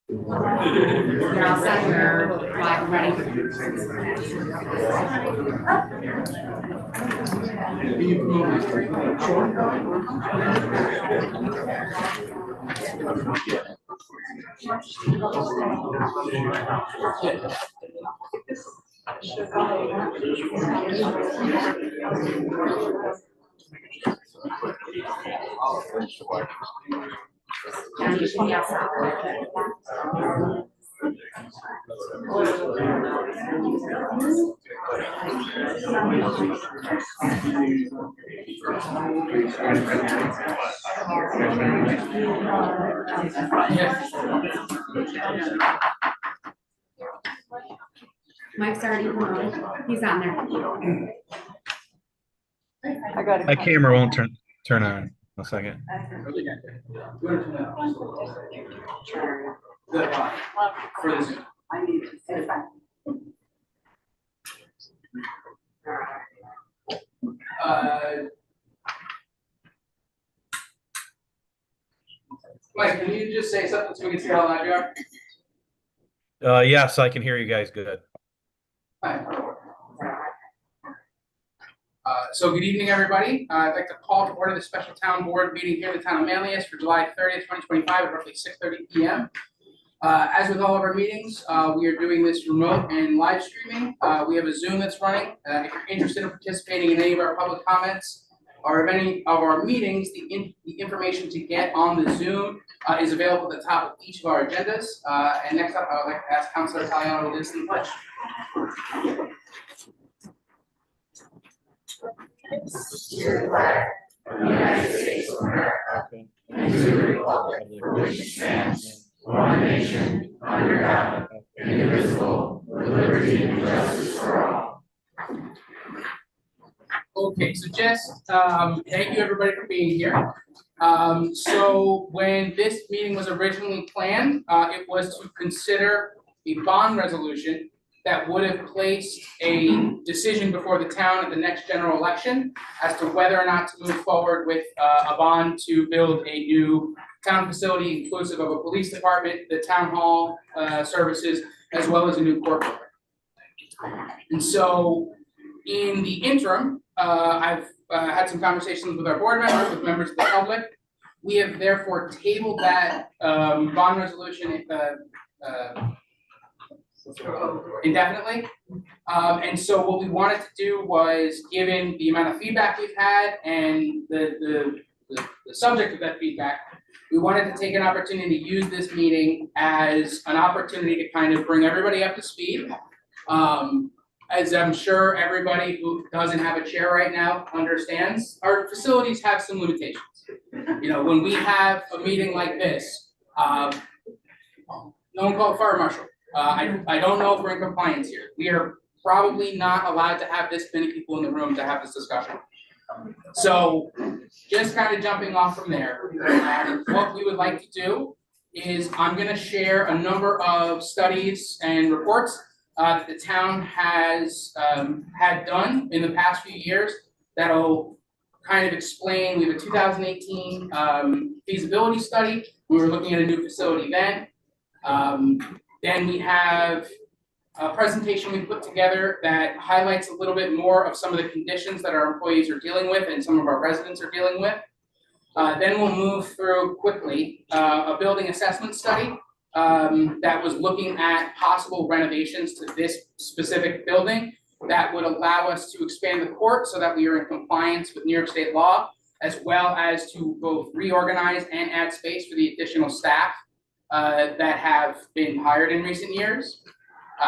You're all set, you're live, ready. Mike's already on. He's on there. My camera won't turn on. A second. Mike, can you just say something so we can see how loud you are? Yes, I can hear you guys good. Hi. So good evening, everybody. I'd like to call to order the special town board meeting here in the town of Manlius for July 30th, 2025 at roughly 6:30 p.m. As with all of our meetings, we are doing this remote and live streaming. We have a Zoom that's running. If you're interested in participating in any of our public comments or of any of our meetings, the information to get on the Zoom is available at the top of each of our agendas. And next up, I would like to ask Councilor Taliano to lead us in the pledge. To the flag of the United States of America and to the republic for which it stands, one nation, under God, indivisible, with liberty and justice for all. Okay, so Jess, thank you everybody for being here. So when this meeting was originally planned, it was to consider a bond resolution that would have placed a decision before the town at the next general election as to whether or not to move forward with a bond to build a new town facility inclusive of a police department, the town hall services, as well as a new court building. And so in the interim, I've had some conversations with our board members, with members of the public. We have therefore tabled that bond resolution indefinitely. And so what we wanted to do was, given the amount of feedback we've had and the subject of that feedback, we wanted to take an opportunity to use this meeting as an opportunity to kind of bring everybody up to speed. As I'm sure everybody who doesn't have a chair right now understands, our facilities have some limitations. You know, when we have a meeting like this, no one called fire marshal. I don't know if we're in compliance here. We are probably not allowed to have this many people in the room to have this discussion. So just kind of jumping off from there, what we would like to do is I'm going to share a number of studies and reports that the town has had done in the past few years that'll kind of explain. We have a 2018 feasibility study. We were looking at a new facility then. Then we have a presentation we put together that highlights a little bit more of some of the conditions that our employees are dealing with and some of our residents are dealing with. Then we'll move through quickly a building assessment study that was looking at possible renovations to this specific building that would allow us to expand the court so that we are in compliance with New York State law, as well as to both reorganize and add space for the additional staff that have been hired in recent years.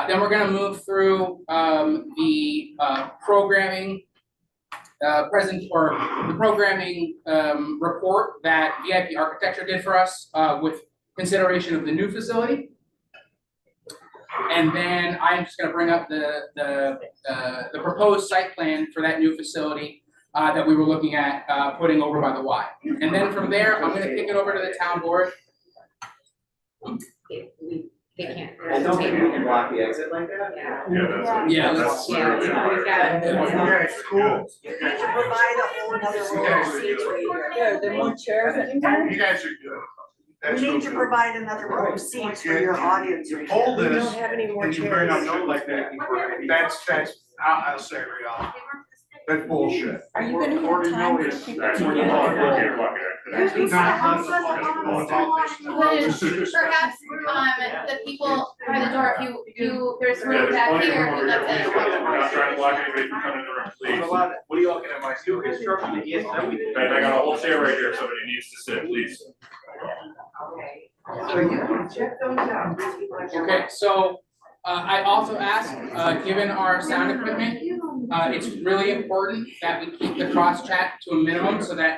Then we're going to move through the programming report that VIP Architecture did for us with consideration of the new facility. And then I'm just going to bring up the proposed site plan for that new facility that we were looking at putting over by the Y. And then from there, I'm going to kick it over to the town board. They can't. I don't think we can block the exit like that. Yeah, let's. Yeah, we've got it. Cool. You need to provide a whole other row of seats for you. Yeah, there are more chairs. You guys are good. We need to provide another row of seats for your audience. You pull We this don't have any more and you bring up chairs. shit like that. I'll say it right. That's bullshit. Are you gonna have time for people That's to when get you want to out? get lucky. Could perhaps, the people by the door, if you, there's room back here, if you'd like to. We're not trying to block anybody from coming in the room, please. What are you looking at, my new construction, the ESW? And I got a whole chair right here, if somebody needs to sit, please. So you can check those out. Okay, so I also asked, given our sound equipment, it's really important that we keep the cross chat to a minimum so that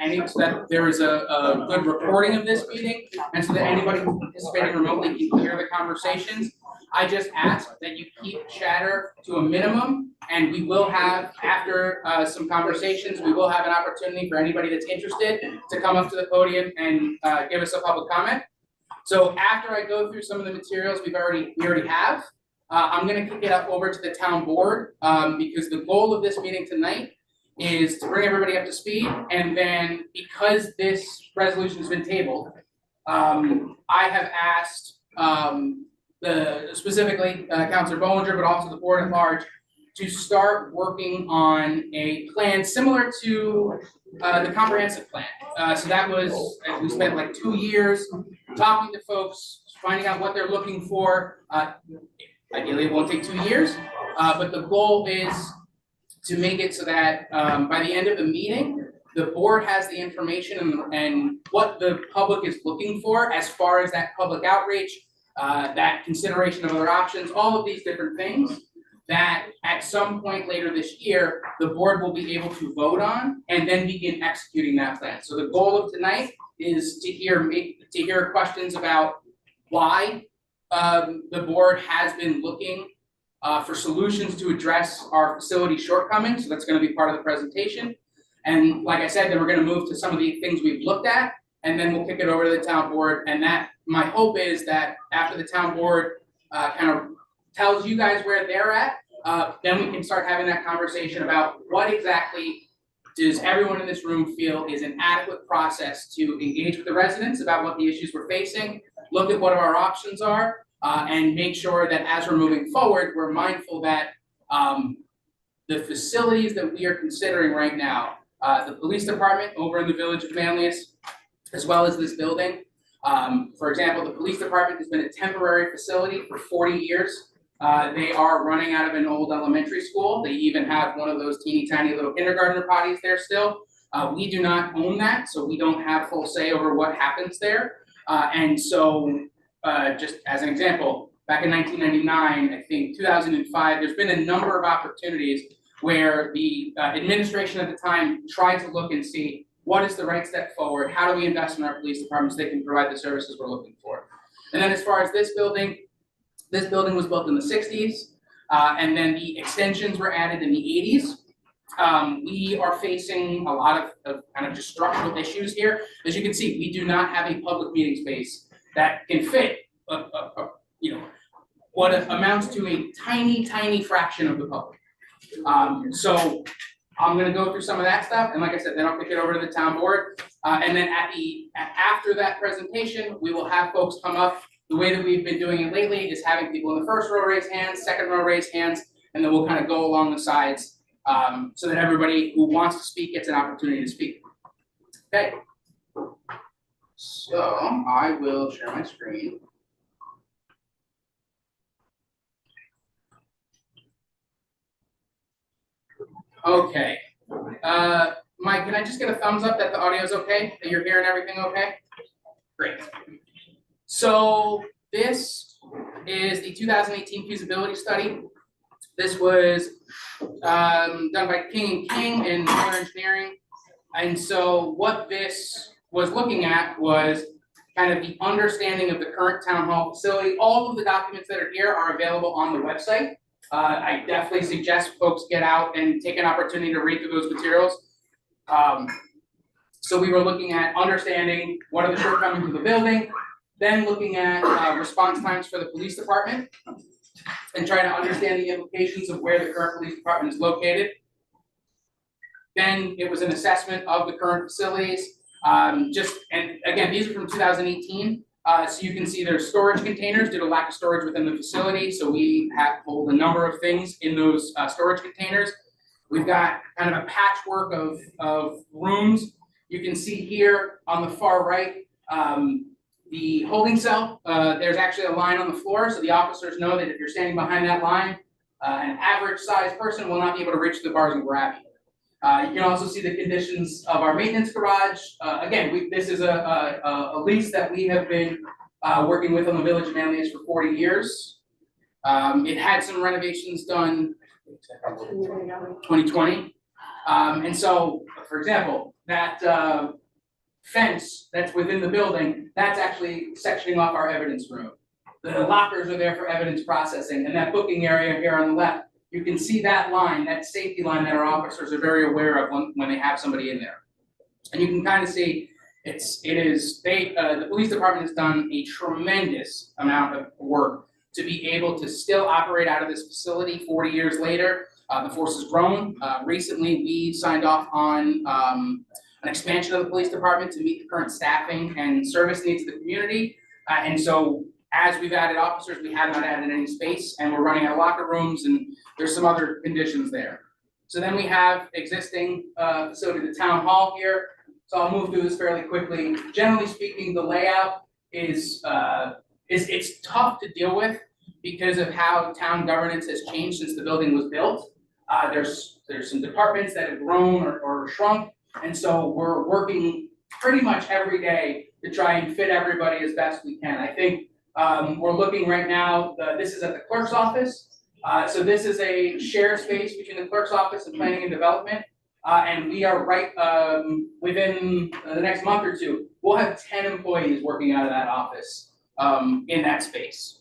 there is a good recording of this meeting and so that anybody participating remotely can hear the conversations. I just ask that you keep chatter to a minimum, and we will have, after some conversations, we will have an opportunity for anybody that's interested to come up to the podium and give us a public comment. So after I go through some of the materials we already have, I'm gonna kick it up over to the town board, because the goal of this meeting tonight is to bring everybody up to speed, and then because this resolution has been tabled, I have asked, specifically, Councilor Bollinger, but also the board at large, to start working on a plan similar to, the comprehensive plan. So that was, we spent like 2 years talking to folks, finding out what they're looking for. Ideally, it won't take 2 years, but the goal is to make it so that by the end of the meeting, the board has the information and what the public is looking for as far as that public outreach, that consideration of other options, all of these different things that at some point later this year, the board will be able to vote on and then begin executing that plan. So the goal of tonight is to hear questions about why the board has been looking for solutions to address our facility shortcomings, so that's gonna be part of the presentation. And like I said, then we're gonna move to some of the things we've looked at, and then we'll kick it over to the town board, and that, my hope is that after the town board kind of tells you guys where they're at, then we can start having that conversation about what exactly does everyone in this room feel is an adequate process to engage with the residents about what the issues we're facing, look at what our options are, and make sure that as we're moving forward, we're mindful that the facilities that we are considering right now, the police department over in the village of Manlius, as well as this building. For example, the police department has been a temporary facility for 40 years. They are running out of an old elementary school. They even have one of those teeny tiny little kindergartner potties there still. We do not own that, so we don't have full say over what happens there. And so, just as an example, back in 1999, I think 2005, there's been a number of opportunities where the administration at the time tried to look and see what is the right step forward, how do we invest in our police departments so they can provide the services we're looking for. And then as far as this building was built in the 60s, and then the extensions were added in the 80s. We are facing a lot of kind of just structural issues here. As you can see, we do not have a public meeting space that can fit what amounts to a tiny fraction of the public. So I'm gonna go through some of that stuff, and like I said, then I'll kick it over to the town board. And then after that presentation, we will have folks come up. The way that we've been doing it lately is having people in the first row raise hands, second row raise hands, and then we'll kind of go along the sides so that everybody who wants to speak gets an opportunity to speak. Okay. So I will share my screen. Okay. Mike, can I just get a thumbs up that the audio is okay, that you're hearing everything okay? Great. So this is the 2018 feasibility study. This was done by King & King and Miller Engineering. And so what this was looking at was kind of the understanding of the current town hall facility. All of the documents that are here are available on the website. I definitely suggest folks get out and take an opportunity to read through those materials. So we were looking at understanding what are the shortcomings of the building, then looking at response times for the police department, and trying to understand the implications of where the current police department is located. Then it was an assessment of the current facilities. And again, these are from 2018. So you can see there's storage containers due to lack of storage within the facility. So we hold a number of things in those storage containers. We've got kind of a patchwork of rooms. You can see here on the far right, the holding cell. There's actually a line on the floor, so the officers know that if you're standing behind that line, an average sized person will not be able to reach the bars and grab you. You can also see the conditions of our maintenance garage. Again, this is a lease that we have been working with on the Village of Manlius for 40 years. It had some renovations done 2020. And so, for example, that fence that's within the building, that's actually sectioning off our evidence room. The lockers are there for evidence processing, and that booking area here on the left, you can see that line, that safety line that our officers are very aware of when they have somebody in there. And you can kind of see the police department has done a tremendous amount of work to be able to still operate out of this facility 40 years later. The force has grown. Recently, we signed off on an expansion of the police department to meet the current staffing and service needs of the community. And so as we've added officers, we have not added any space, and we're running out of locker rooms, and there's some other conditions there. So then we have existing facility, the town hall here. So I'll move through this fairly quickly. Generally speaking, the layout is it's tough to deal with because of how town governance has changed since the building was built. There's some departments that have grown or shrunk, and so we're working pretty much every day to try and fit everybody as best we can. I think we're looking right now, this is at the clerk's office. So this is a shared space between the clerk's office and planning and development. And we are right within the next month or two, we'll have 10 employees working out of that office in that space.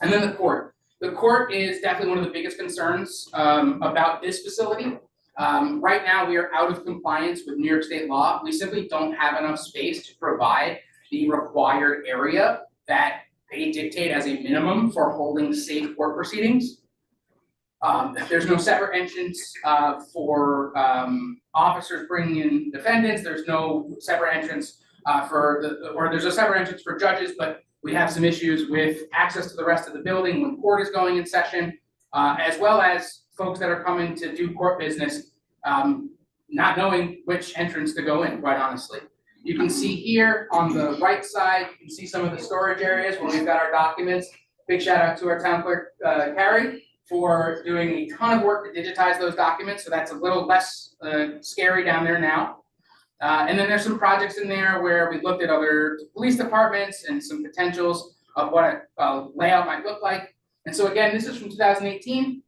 And then the court. The court is definitely one of the biggest concerns about this facility. Right now, we are out of compliance with New York State law. We simply don't have enough space to provide the required area that they dictate as a minimum for holding safe court proceedings. There's no separate entrance for officers bringing in defendants. There's no separate entrance there's a separate entrance for judges, but we have some issues with access to the rest of the building when court is going in session, as well as folks that are coming to do court business, not knowing which entrance to go in, quite honestly. You can see here on the right side, you can see some of the storage areas where we've got our documents. Big shout out to our town clerk, Carrie, for doing a ton of work to digitize those documents, so that's a little less scary down there now. And then there's some projects in there where we looked at other police departments and some potentials of what a layout might look like. And so again, this is from 2018.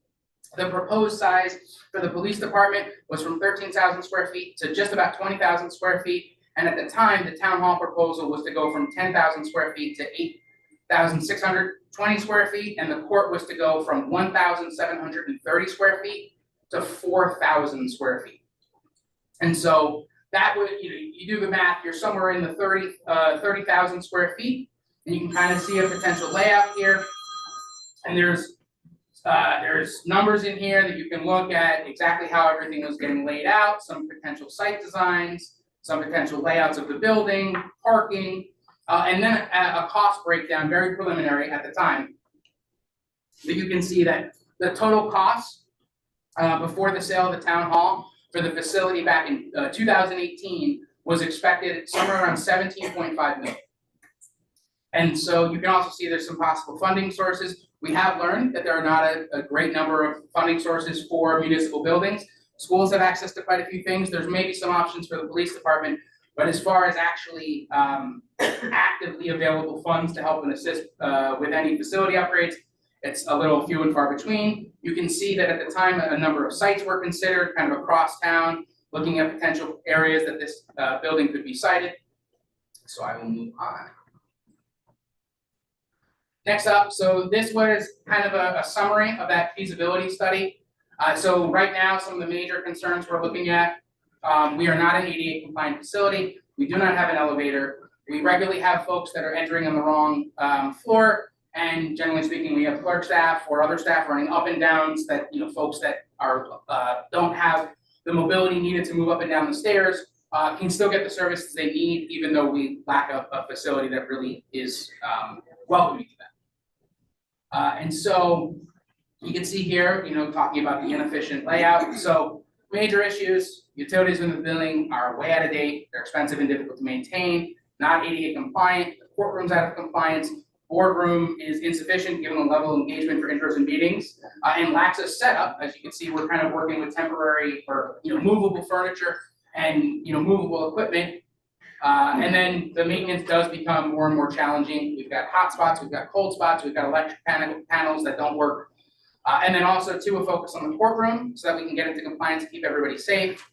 The proposed size for the police department was from 13,000 square feet to just about 20,000 square feet. And at the time, the town hall proposal was to go from 10,000 square feet to 8,620 square feet, and the court was to go from 1,730 square feet to 4,000 square feet. And so that would, you do the math, you're somewhere in the 30,000 square feet, and you can kind of see a potential layout here. And there's numbers in here that you can look at exactly how everything is getting laid out, some potential site designs, some potential layouts of the building, parking, and then a cost breakdown, very preliminary at the time. But you can see that the total cost before the sale of the town hall for the facility back in 2018 was expected somewhere around 17.5 million. And so you can also see there's some possible funding sources. We have learned that there are not a great number of funding sources for municipal buildings. Schools have access to quite a few things. There's maybe some options for the police department, but as far as actually actively available funds to help and assist with any facility upgrades, it's a little few and far between. You can see that at the time, a number of sites were considered kind of across town, looking at potential areas that this building could be sited. So I will move on. Next up, so this was kind of a summary of that feasibility study. So right now, some of the major concerns we're looking at, we are not an ADA compliant facility. We do not have an elevator. We regularly have folks that are entering on the wrong floor. And generally speaking, we have clerk staff or other staff running up and downs that, folks that are don't have the mobility needed to move up and down the stairs can still get the services they need, even though we lack a facility that really is welcoming to them. And so you can see here, talking about the inefficient layout. So major issues, utilities in the building are way out of date, they're expensive and difficult to maintain, not ADA compliant, the courtroom's out of compliance, boardroom is insufficient given the level of engagement for in-person meetings, and lacks a setup. As you can see, we're kind of working with temporary or movable furniture and movable equipment. And then the maintenance does become more and more challenging. We've got hot spots, we've got cold spots, we've got electric panels that don't work. And then also too, a focus on the courtroom so that we can get into compliance and keep everybody safe.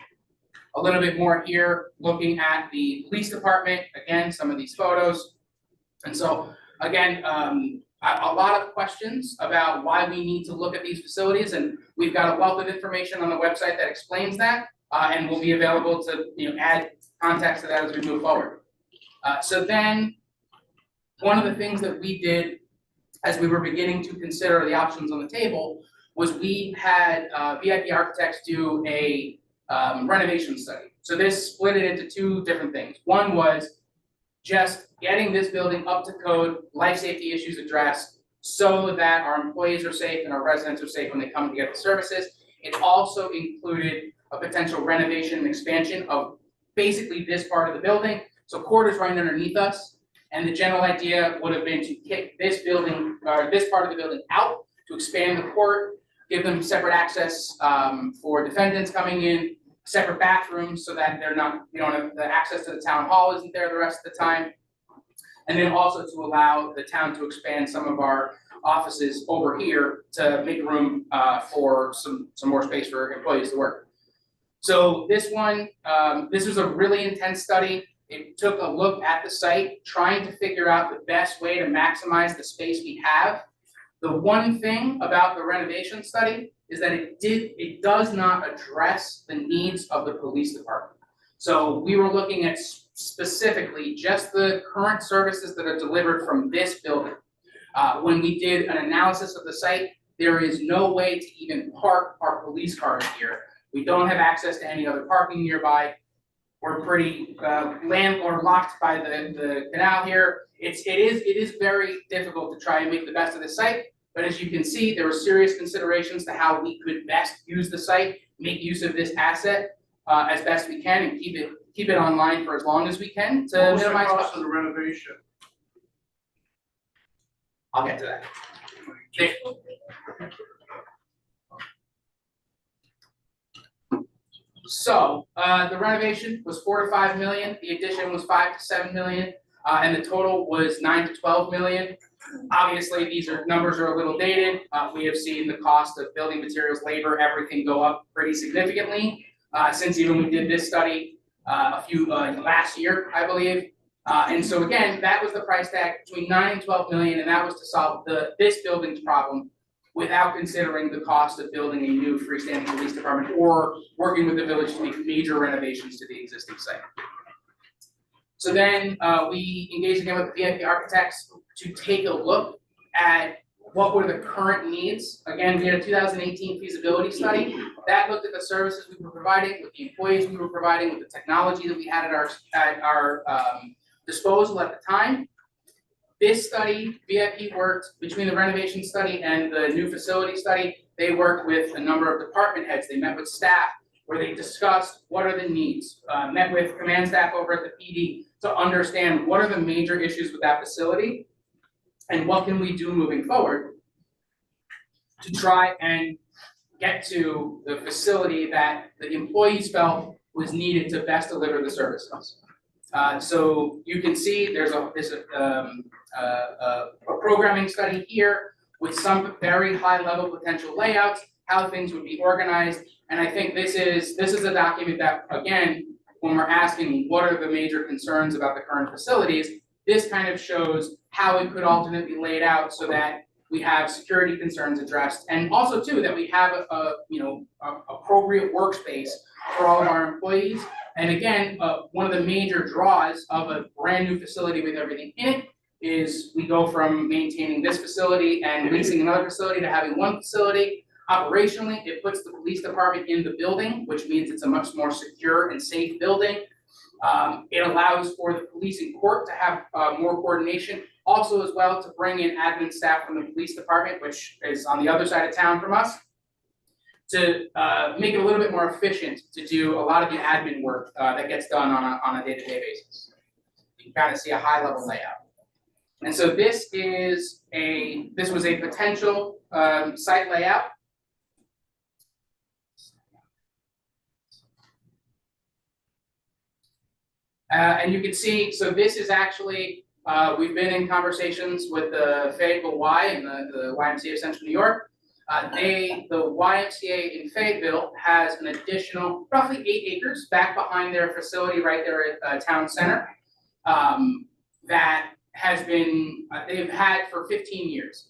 A little bit more here, looking at the police department, again, some of these photos. And so again, a lot of questions about why we need to look at these facilities, and we've got a wealth of information on the website that explains that, and will be available to add context to that as we move forward. So then, one of the things that we did as we were beginning to consider the options on the table was we had VIP Architects do a renovation study. So this split it into two different things. One was just getting this building up to code, life safety issues addressed, so that our employees are safe and our residents are safe when they come to get the services. It also included a potential renovation and expansion of basically this part of the building. So court is right underneath us, and the general idea would have been to kick this building, or this part of the building out, to expand the court, give them separate access for defendants coming in, separate bathrooms so that they're not, the access to the town hall isn't there the rest of the time. And then also to allow the town to expand some of our offices over here to make room for some more space for employees to work. So this one, this was a really intense study. It took a look at the site, trying to figure out the best way to maximize the space we have. The one thing about the renovation study is that it does not address the needs of the police department. So we were looking at specifically just the current services that are delivered from this building. When we did an analysis of the site, there is no way to even park our police cars here. We don't have access to any other parking nearby. We're pretty locked by the canal here. It is very difficult to try and make the best of the site. But as you can see, there were serious considerations to how we could best use the site, make use of this asset as best we can, and keep it online for as long as we can to minimize What was the cost costs. of the renovation? I'll get to that. So the renovation was 4 to 5 million, the addition was 5 to 7 million, and the total was 9 to 12 million. Obviously, these numbers are a little dated. We have seen the cost of building materials, labor, everything go up pretty significantly since even we did this study last year, I believe. And so again, that was the price tag between 9 and 12 million, and that was to solve this building's problem without considering the cost of building a new freestanding police department or working with the village to make major renovations to the existing site. So then we engaged again with the VIP Architects to take a look at what were the current needs. Again, we had a 2018 feasibility study that looked at the services we were providing, with the employees we were providing, with the technology that we had at our disposal at the time. This study, VIP worked between the renovation study and the new facility study. They worked with a number of department heads. They met with staff where they discussed what are the needs, met with command staff over at the PD to understand what are the major issues with that facility and what can we do moving forward to try and get to the facility that the employees felt was needed to best deliver the services. So you can see there's a programming study here with some very high level potential layouts, how things would be organized. And I think this is a document that, again, when we're asking what are the major concerns about the current facilities, this kind of shows how it could alternately be laid out so that we have security concerns addressed, and also too that we have a appropriate workspace for all of our employees. And again, one of the major draws of a brand new facility with everything in it is we go from maintaining this facility and leasing another facility to having one facility. Operationally, it puts the police department in the building, which means it's a much more secure and safe building. It allows for the police and court to have more coordination, also as well to bring in admin staff from the police department, which is on the other side of town from us, to make it a little bit more efficient to do a lot of the admin work that gets done on a day-to-day basis. You can kind of see a high-level layout. And so this was a potential site layout. And you can see, so this is actually, we've been in conversations with the Fayetteville Y and the YMCA of Central New York. The YMCA in Fayetteville has an additional roughly 8 acres back behind their facility right there at Town Center that has been, they've had for 15 years.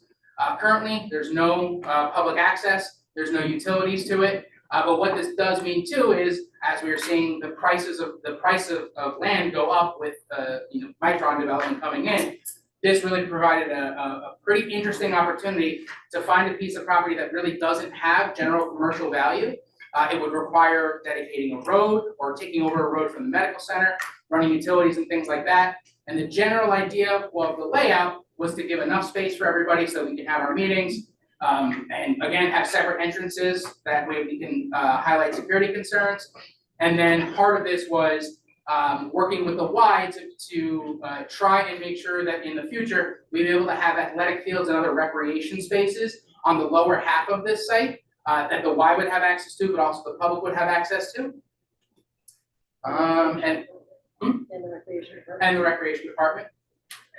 Currently, there's no public access, there's no utilities to it. But what this does mean too is, as we are seeing the price of land go up with Micron development coming in, this really provided a pretty interesting opportunity to find a piece of property that really doesn't have general commercial value. It would require dedicating a road or taking over a road from the medical center, running utilities and things like that. And the general idea of the layout was to give enough space for everybody so we can have our meetings. And again, have separate entrances, that way we can highlight security concerns. And then part of this was working with the Y to try and make sure that in the future, we'd be able to have athletic fields and other recreation spaces on the lower half of this site that the Y would have access to, but also the public would have access to. And the recreation department.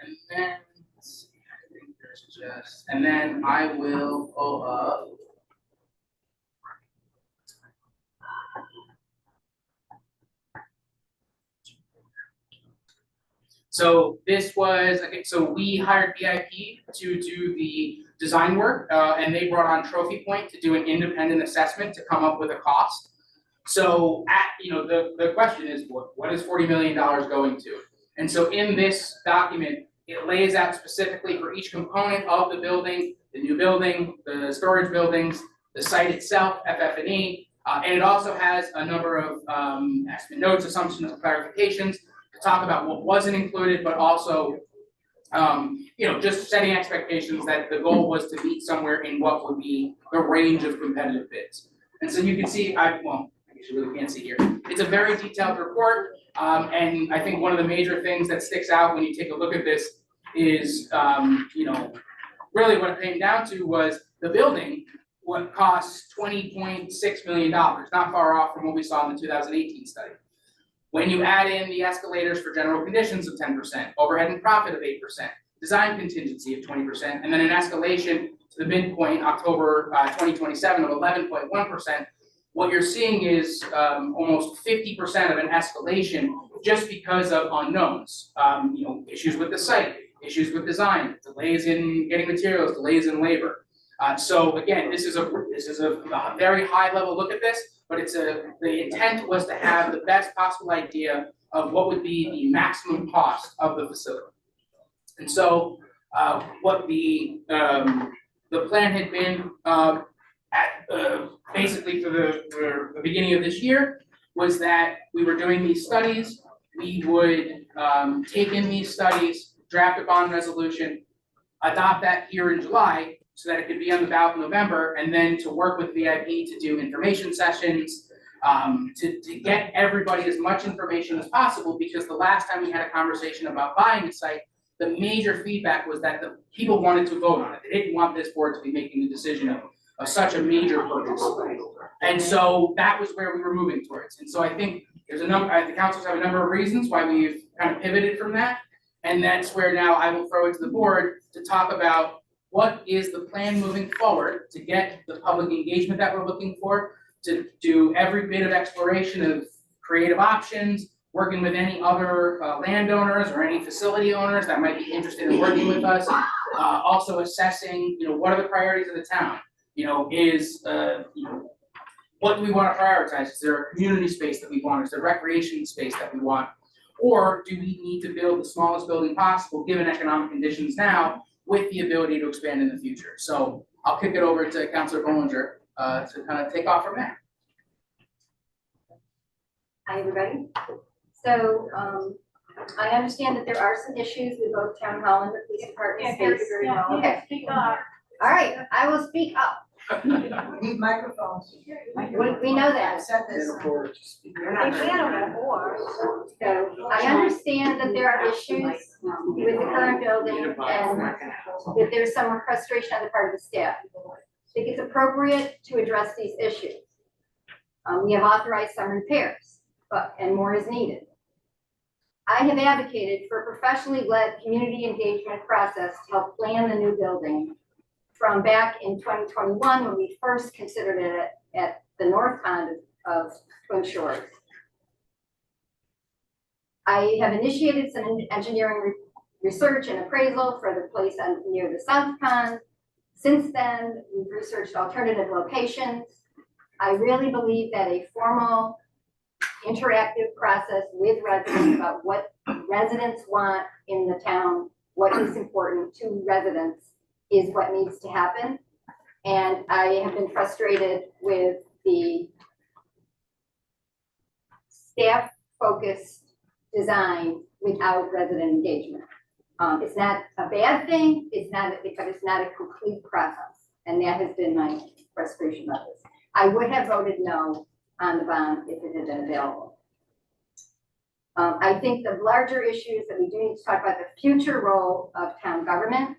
And then, let's see, I think there's just, and then I will pull up. So this was, okay, so we hired BIP to do the design work, and they brought on Trophy Point to do an independent assessment to come up with a cost. So the question is, what is $40 million going to? And so in this document, it lays out specifically for each component of the building, the new building, the storage buildings, the site itself, FF&E, and it also has a number of estimate notes, assumptions, and clarifications to talk about what wasn't included, but also just setting expectations that the goal was to meet somewhere in what would be the range of competitive bids. And so you can see, I guess you really can't see here. It's a very detailed report, and I think one of the major things that sticks out when you take a look at this is, really what it came down to was the building, what costs $20.6 million, not far off from what we saw in the 2018 study. When you add in the escalators for general conditions of 10%, overhead and profit of 8%, design contingency of 20%, and then an escalation to the midpoint, October 2027 of 11.1%, what you're seeing is almost 50% of an escalation just because of unknowns. Issues with the site, issues with design, delays in getting materials, delays in labor. So again, this is a very high level look at this, but the intent was to have the best possible idea of what would be the maximum cost of the facility. And so what the plan had been basically for the beginning of this year was that we were doing these studies. We would take in these studies, draft a bond resolution, adopt that here in July so that it could be on the ballot in November, and then to work with VIP to do information sessions, to get everybody as much information as possible, because the last time we had a conversation about buying a site, the major feedback was that the people wanted to vote on it. They didn't want this board to be making the decision of such a major purchase. And so that was where we were moving towards. And so I think there's the councils have a number of reasons why we've kind of pivoted from that. And that's where now I will throw it to the board to talk about what is the plan moving forward to get the public engagement that we're looking for, to do every bit of exploration of creative options, working with any other landowners or any facility owners that might be interested in working with us. Also assessing, what are the priorities of the town? What do we want to prioritize? Is there a community space that we want? Is there recreation space that we want? Or do we need to build the smallest building possible given economic conditions now with the ability to expand in the future? So I'll kick it over to Councilor Bollinger to kind of take off from there. Hi, everybody. So, I understand that there are some issues with both town hall and the police department space. Okay. Speak up. All right, I will speak up. Need microphones. We know that. Said this. You're not They ready. can't afford. So I understand that there are issues with the current building and that there's some frustration on the part of the staff. I think it's appropriate to address these issues. We have authorized some repairs, and more is needed. I have advocated for a professionally led community engagement process to help plan the new building from back in 2021 when we first considered it at the north pond of Twin Shores. I have initiated some engineering research and appraisal for the place near the south pond. Since then, we've researched alternative locations. I really believe that a formal interactive process with residents about what residents want in the town, what is important to residents, is what needs to happen. And I have been frustrated with the staff-focused design without resident engagement. It's not a bad thing, but it's not a complete process. And that has been my frustration about this. I would have voted no on the bond if it had been available. I think the larger issues that we do need to talk about the future role of town government.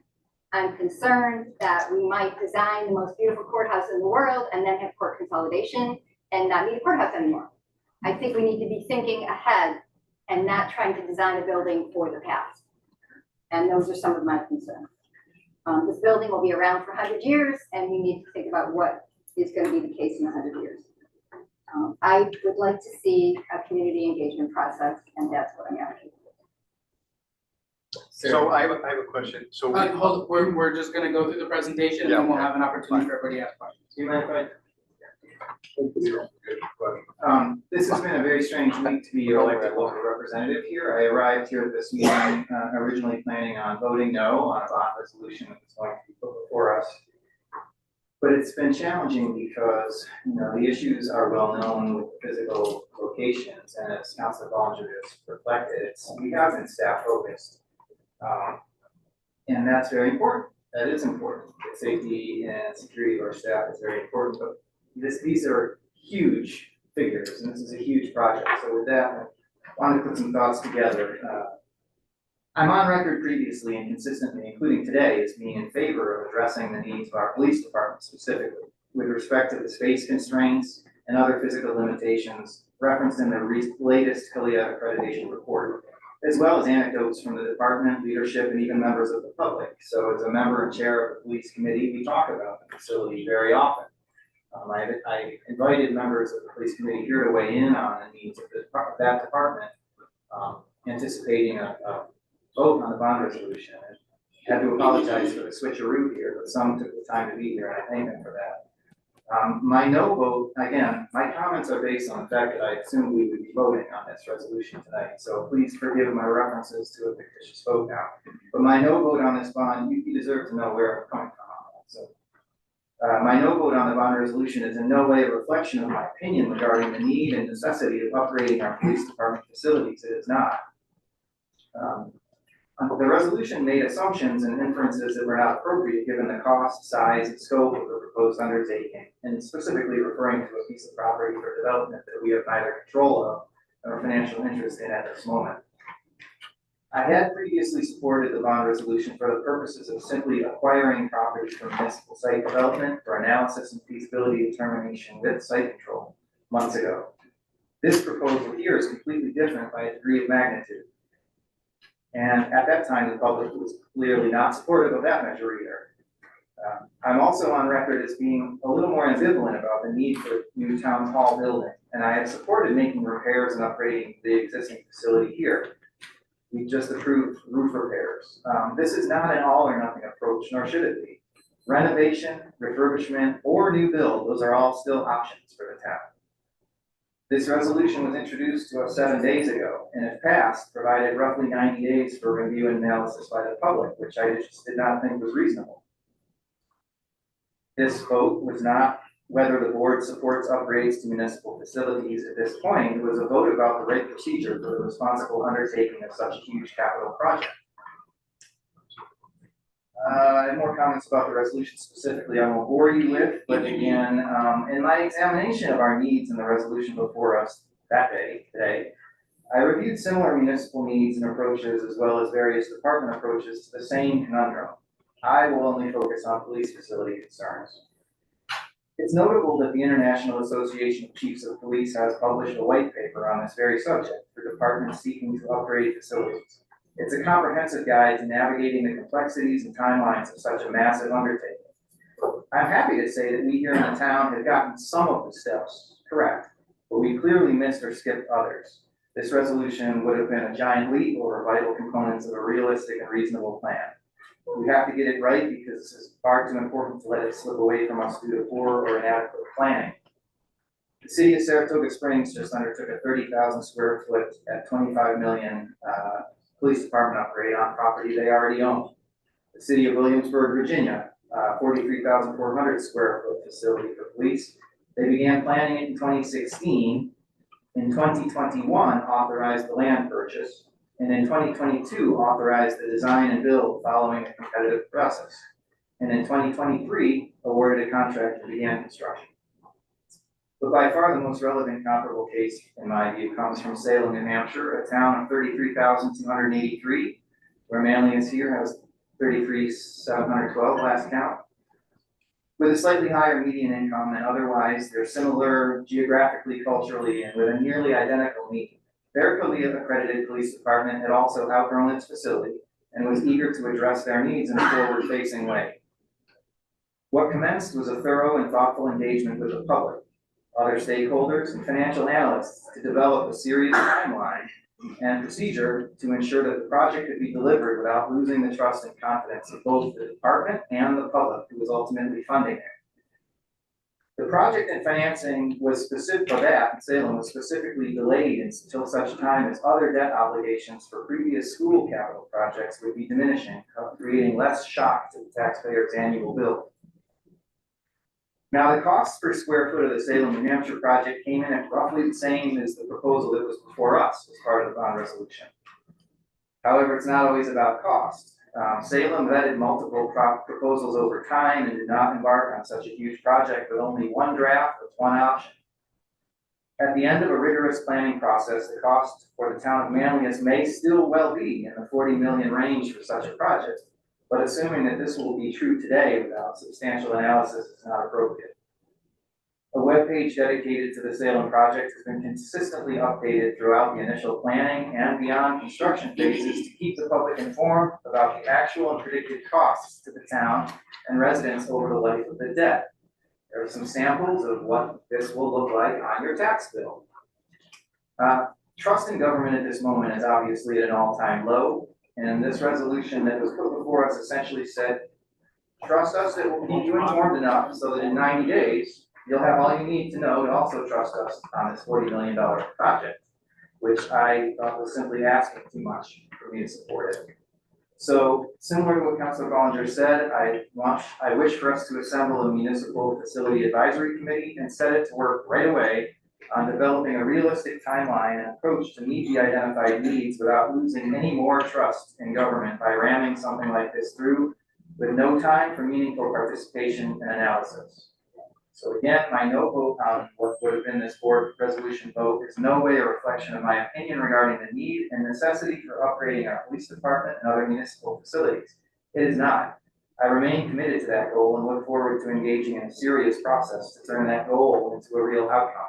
I'm concerned that we might design the most beautiful courthouse in the world and then have court consolidation and not need a courthouse anymore. I think we need to be thinking ahead and not trying to design a building for the past. And those are some of my concerns. This building will be around for 100 years and we need to think about what is going to be the case in 100 years. I would like to see a community engagement process, and that's what I'm asking. So I have a question, so. Hold, we're just gonna go through the presentation and then we'll have an opportunity for everybody to ask questions. Do you mind if this has been a very strange week to be your elected local representative here. I arrived here at this meeting, originally planning on voting no on a bond resolution that was going to be put before us. But it's been challenging because, the issues are well known with physical locations, and as Councilor Bollinger has reflected, we have been staff focused. And that's very important. That is important. The safety and security of our staff is very important, but these are huge figures, and this is a huge project. So with that, I want to put some thoughts together. I'm on record previously and consistently, including today, as being in favor of addressing the needs of our police department specifically, with respect to the space constraints and other physical limitations referenced in the latest CALEA accreditation report, as well as anecdotes from the department, leadership, and even members of the public. So as a member and chair of the police committee, we talk about the facility very often. I invited members of the police committee here to weigh in on the needs of that department, anticipating a vote on the bond resolution. And had to apologize for the switcheroo here, but some took the time to be here, and I thank them for that. My no vote, again, my comments are based on the fact that I assumed we would be voting on this resolution tonight, so please forgive my references to a fictitious vote now. But my no vote on this bond, you deserve to know where I'm coming from on that. So, my no vote on the bond resolution is in no way a reflection of my opinion regarding the need and necessity of upgrading our police department facilities. It is not. The resolution made assumptions and inferences that were not appropriate given the cost, size, and scope of the proposed undertaking, and specifically referring to a piece of property for development that we have neither control of nor financial interest in at this moment. I had previously supported the bond resolution for the purposes of simply acquiring property for municipal site development for analysis and feasibility determination with site control months ago. This proposal here is completely different by a degree of magnitude. And at that time, the public was clearly not supportive of that measure either. I'm also on record as being a little more ambivalent about the need for a new town hall building, and I have supported making repairs and upgrading the existing facility here. We just approved roof repairs. This is not an all or nothing approach, nor should it be. Renovation, refurbishment, or new build, those are all still options for the town. This resolution was introduced to us 7 days ago, and if passed, provided roughly 90 days for review and analysis by the public, which I just did not think was reasonable. This vote was not whether the board supports upgrades to municipal facilities at this point was a vote about the right procedure for the responsible undertaking of such a huge capital project. I have more comments about the resolution specifically I won't bore you with, but again, in my examination of our needs in the resolution before us today, I reviewed similar municipal needs and approaches as well as various department approaches to the same conundrum. I will only focus on police facility concerns. It's notable that the International Association of Chiefs of Police has published a white paper on this very subject for departments seeking to upgrade facilities. It's a comprehensive guide to navigating the complexities and timelines of such a massive undertaking. I'm happy to say that we here in the town have gotten some of the steps correct, but we clearly missed or skipped others. This resolution would have been a giant leap over vital components of a realistic and reasonable plan. We have to get it right because this is far too important to let it slip away from us due to poor or inadequate planning. The city of Saratoga Springs just undertook a 30,000 square foot at 25 million police department upgrade on property they already own. The city of Williamsburg, Virginia, 43,400 square foot facility for police. They began planning it in 2016. In 2021, authorized the land purchase, and in 2022, authorized the design and build following a competitive process. And in 2023, awarded a contract and began construction. But by far the most relevant comparable case, in my view, comes from Salem, New Hampshire, a town of 33,283, where Manlius here has 33,712 last count. With a slightly higher median income and otherwise they're similar geographically, culturally, and with a nearly identical need. Their CALEA accredited police department had also outgrown its facility and was eager to address their needs in a forward-facing way. What commenced was a thorough and thoughtful engagement with the public, other stakeholders, and financial analysts to develop a serious timeline and procedure to ensure that the project could be delivered without losing the trust and confidence of both the department and the public who was ultimately funding it. The project and financing was specific for that in Salem was specifically delayed until such time as other debt obligations for previous school capital projects would be diminishing, creating less shock to the taxpayer's annual bill. Now, the cost per square foot of the Salem, New Hampshire project came in at roughly the same as the proposal that was before us as part of the bond resolution. However, it's not always about cost. Salem vetted multiple proposals over time and did not embark on such a huge project with only one draft with one option. At the end of a rigorous planning process, the cost for the town of Manlius may still well be in the 40 million range for such a project, but assuming that this will be true today without substantial analysis is not appropriate. A webpage dedicated to the Salem project has been consistently updated throughout the initial planning and beyond construction phases to keep the public informed about the actual and predicted costs to the town and residents over the life of the debt. There are some samples of what this will look like on your tax bill. Trust in government at this moment is obviously at an all-time low, and this resolution that was put before us essentially said, trust us that we'll keep you informed enough so that in 90 days, you'll have all you need to know to also trust us on this $40 million project, which I thought was simply asking too much for me to support it. So similar to what Councilor Bollinger said, I wish for us to assemble a municipal facility advisory committee and set it to work right away on developing a realistic timeline and approach to meet the identified needs without losing any more trust in government by ramming something like this through with no time for meaningful participation and analysis. So again, my no vote on what would have been this board resolution vote is no way a reflection of my opinion regarding the need and necessity for upgrading our police department and other municipal facilities. It is not. I remain committed to that goal and look forward to engaging in a serious process to turn that goal into a real outcome.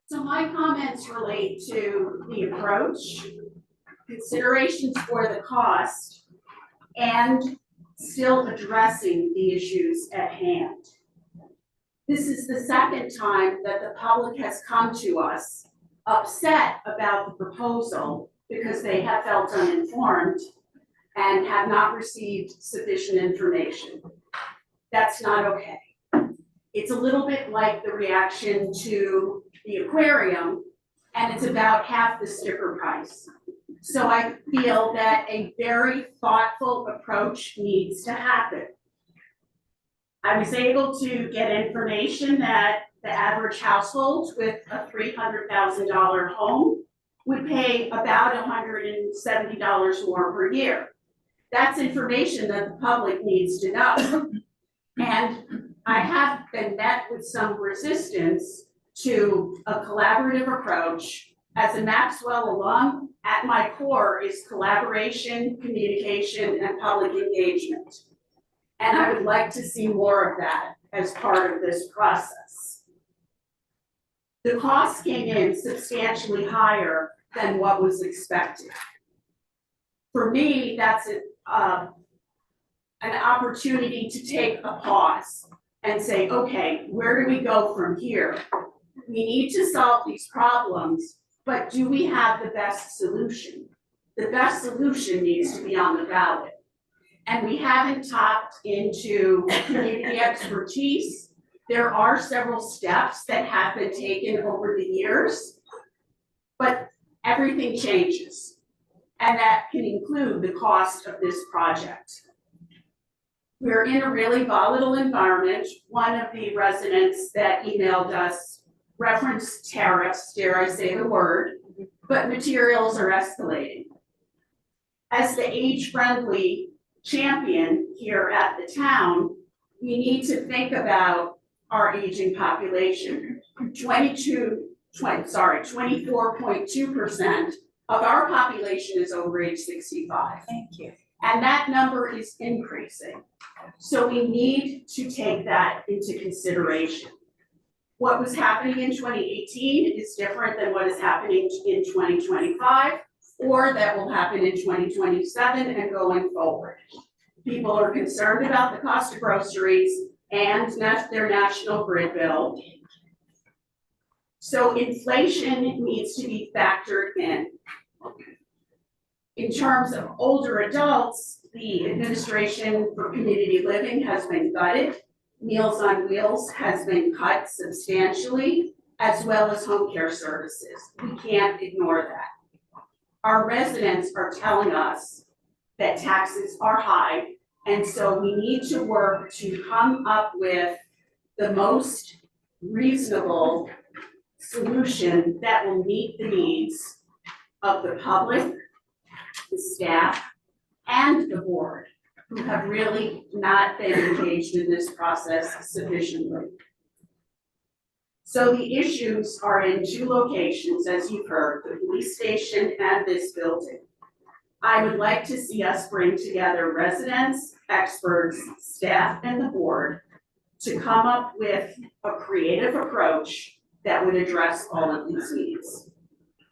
So my comments relate to the approach, considerations for the cost, and still addressing the issues at hand. This is the second time that the public has come to us upset about the proposal because they have felt uninformed and have not received sufficient information. That's not okay. It's a little bit like the reaction to the aquarium and it's about half the sticker price. So I feel that a very thoughtful approach needs to happen. I was able to get information that the average household with a $300,000 home would pay about $170 more per year. That's information that the public needs to know. And I have been met with some resistance to a collaborative approach. As a Maxwell alum, at my core is collaboration, communication, and public engagement. And I would like to see more of that as part of this process. The cost came in substantially higher than what was expected. For me, that's an opportunity to take a pause and say, okay, where do we go from here? We need to solve these problems, but do we have the best solution? The best solution needs to be on the ballot. And we haven't tapped into community expertise. There are several steps that have been taken over the years, but everything changes. And that can include the cost of this project. We're in a really volatile environment. One of the residents that emailed us referenced tariffs, dare I say the word, but materials are escalating. As the age-friendly champion here at the town, we need to think about our aging population. 24.2% of our population is over age 65. Thank you. And that number is increasing. So we need to take that into consideration. What was happening in 2018 is different than what is happening in 2025, or that will happen in 2027 and going forward. People are concerned about the cost of groceries and their national grid bill. So inflation needs to be factored in. In terms of older adults, the administration for community living has been gutted. Meals on Wheels has been cut substantially, as well as home care services. We can't ignore that. Our residents are telling us that taxes are high, and so we need to work to come up with the most reasonable solution that will meet the needs of the public, the staff, and the board, who have really not been engaged in this process sufficiently. So the issues are in two locations, as you've heard, the police station and this building. I would like to see us bring together residents, experts, staff, and the board to come up with a creative approach that would address all of these needs.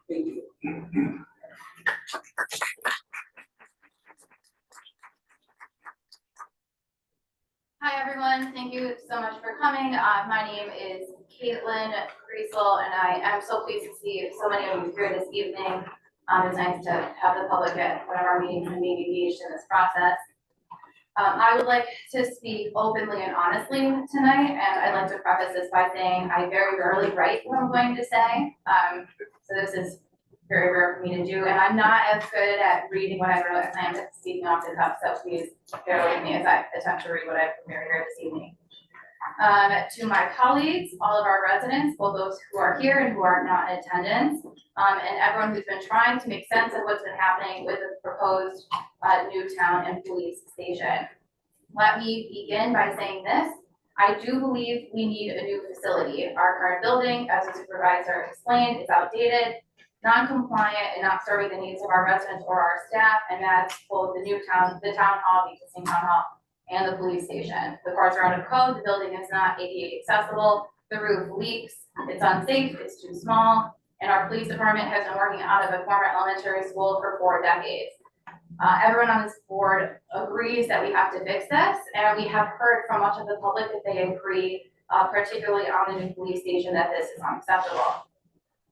Thank you. Hi, everyone. Thank you so much for coming. My name is Caitlin Griesel, and I am so pleased to see so many of you here this evening. It's nice to have the public at one of our meetings and being engaged in this process. I would like to speak openly and honestly tonight, and I'd like to preface this by saying I very rarely write what I'm going to say. So this is very rare for me to do, and I'm not as good at reading what I wrote as I am at speaking off the cuff, so please bear with me as I attempt to read what I've prepared here this evening. To my colleagues, all of our residents, both those who are here and who are not in attendance, and everyone who's been trying to make sense of what's been happening with the proposed new town and police station. Let me begin by saying this. I do believe we need a new facility. Our current building, as the supervisor explained, is outdated, non-compliant, and not serving the needs of our residents or our staff, and that's both the town hall, the existing town hall, and the police station. The cars are out of code, the building is not ADA accessible, the roof leaks, it's unsafe, it's too small, and our police department has been working out of a former elementary school for 4 decades. Everyone on this board agrees that we have to fix this, and we have heard from much of the public that they agree, particularly on the new police station, that this is unacceptable.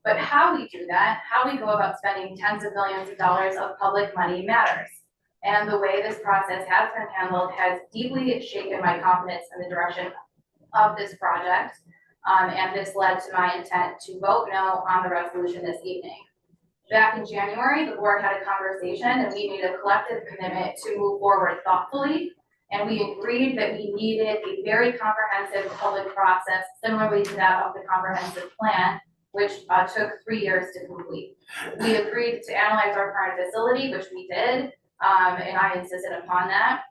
But how we do that, how we go about spending tens of millions of dollars of public money matters. And the way this process has been handled has deeply shaken my confidence in the direction of this project. And this led to my intent to vote no on the resolution this evening. Back in January, the board had a conversation and we made a collective commitment to move forward thoughtfully. And we agreed that we needed a very comprehensive public process similarly to that of the comprehensive plan, which took 3 years to complete. We agreed to analyze our current facility, which we did, and I insisted upon that.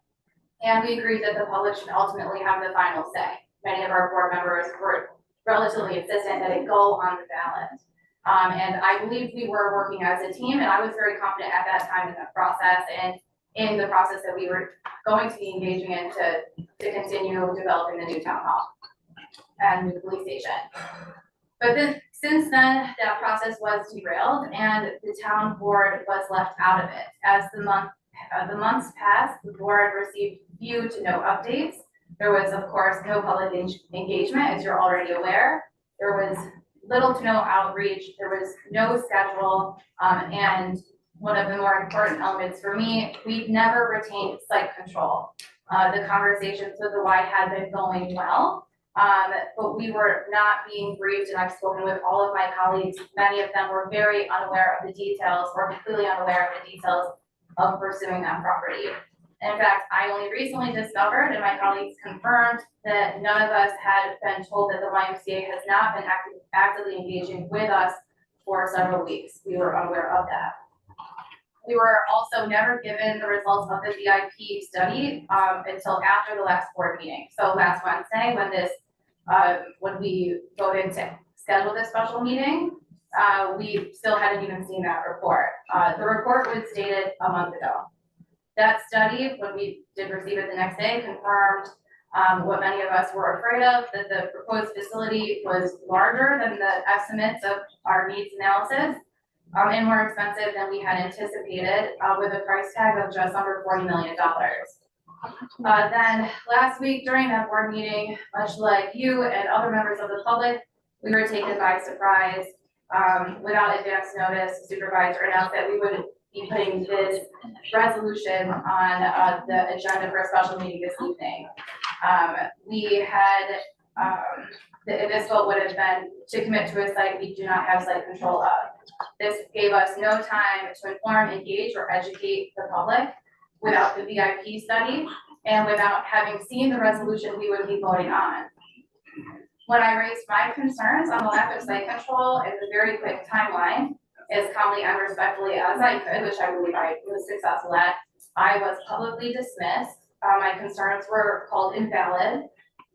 And we agreed that the public should ultimately have the final say. Many of our board members were relatively insistent that it go on the ballot. And I believed we were working as a team, and I was very confident at that time in the process and in the process that we were going to be engaging in to continue developing the new town hall and new police station. But then, since then, that process was derailed and the town board was left out of it. As the months passed, the board received few to no updates. There was, of course, no public engagement, as you're already aware. There was little to no outreach. There was no schedule, and one of the more important elements for me, we've never retained site control. The conversations with the Y had been going well, but we were not being briefed, and I've spoken with all of my colleagues. Many of them were very unaware of the details or completely unaware of the details of pursuing that property. In fact, I only recently discovered, and my colleagues confirmed, that none of us had been told that the YMCA has not been actively engaging with us for several weeks. We were unaware of that. We were also never given the results of the VIP study until after the last board meeting. So last Wednesday, when we voted to schedule this special meeting, we still hadn't even seen that report. The report was dated a month ago. That study, when we did receive it the next day, confirmed what many of us were afraid of, that the proposed facility was larger than the estimates of our needs analysis. And more expensive than we had anticipated, with a price tag of just under $40 million. Then last week during that board meeting, much like you and other members of the public, we were taken by surprise. Without advance notice, the supervisor announced that we would be putting this resolution on the agenda for a special meeting this evening. We had, this vote would have been to commit to a site we do not have site control of. This gave us no time to inform, engage, or educate the public without the VIP study and without having seen the resolution we would be voting on. When I raised my concerns on the lack of site control in the very quick timeline, as calmly and respectfully as I could, which I believe I was successful at, I was publicly dismissed. My concerns were called invalid.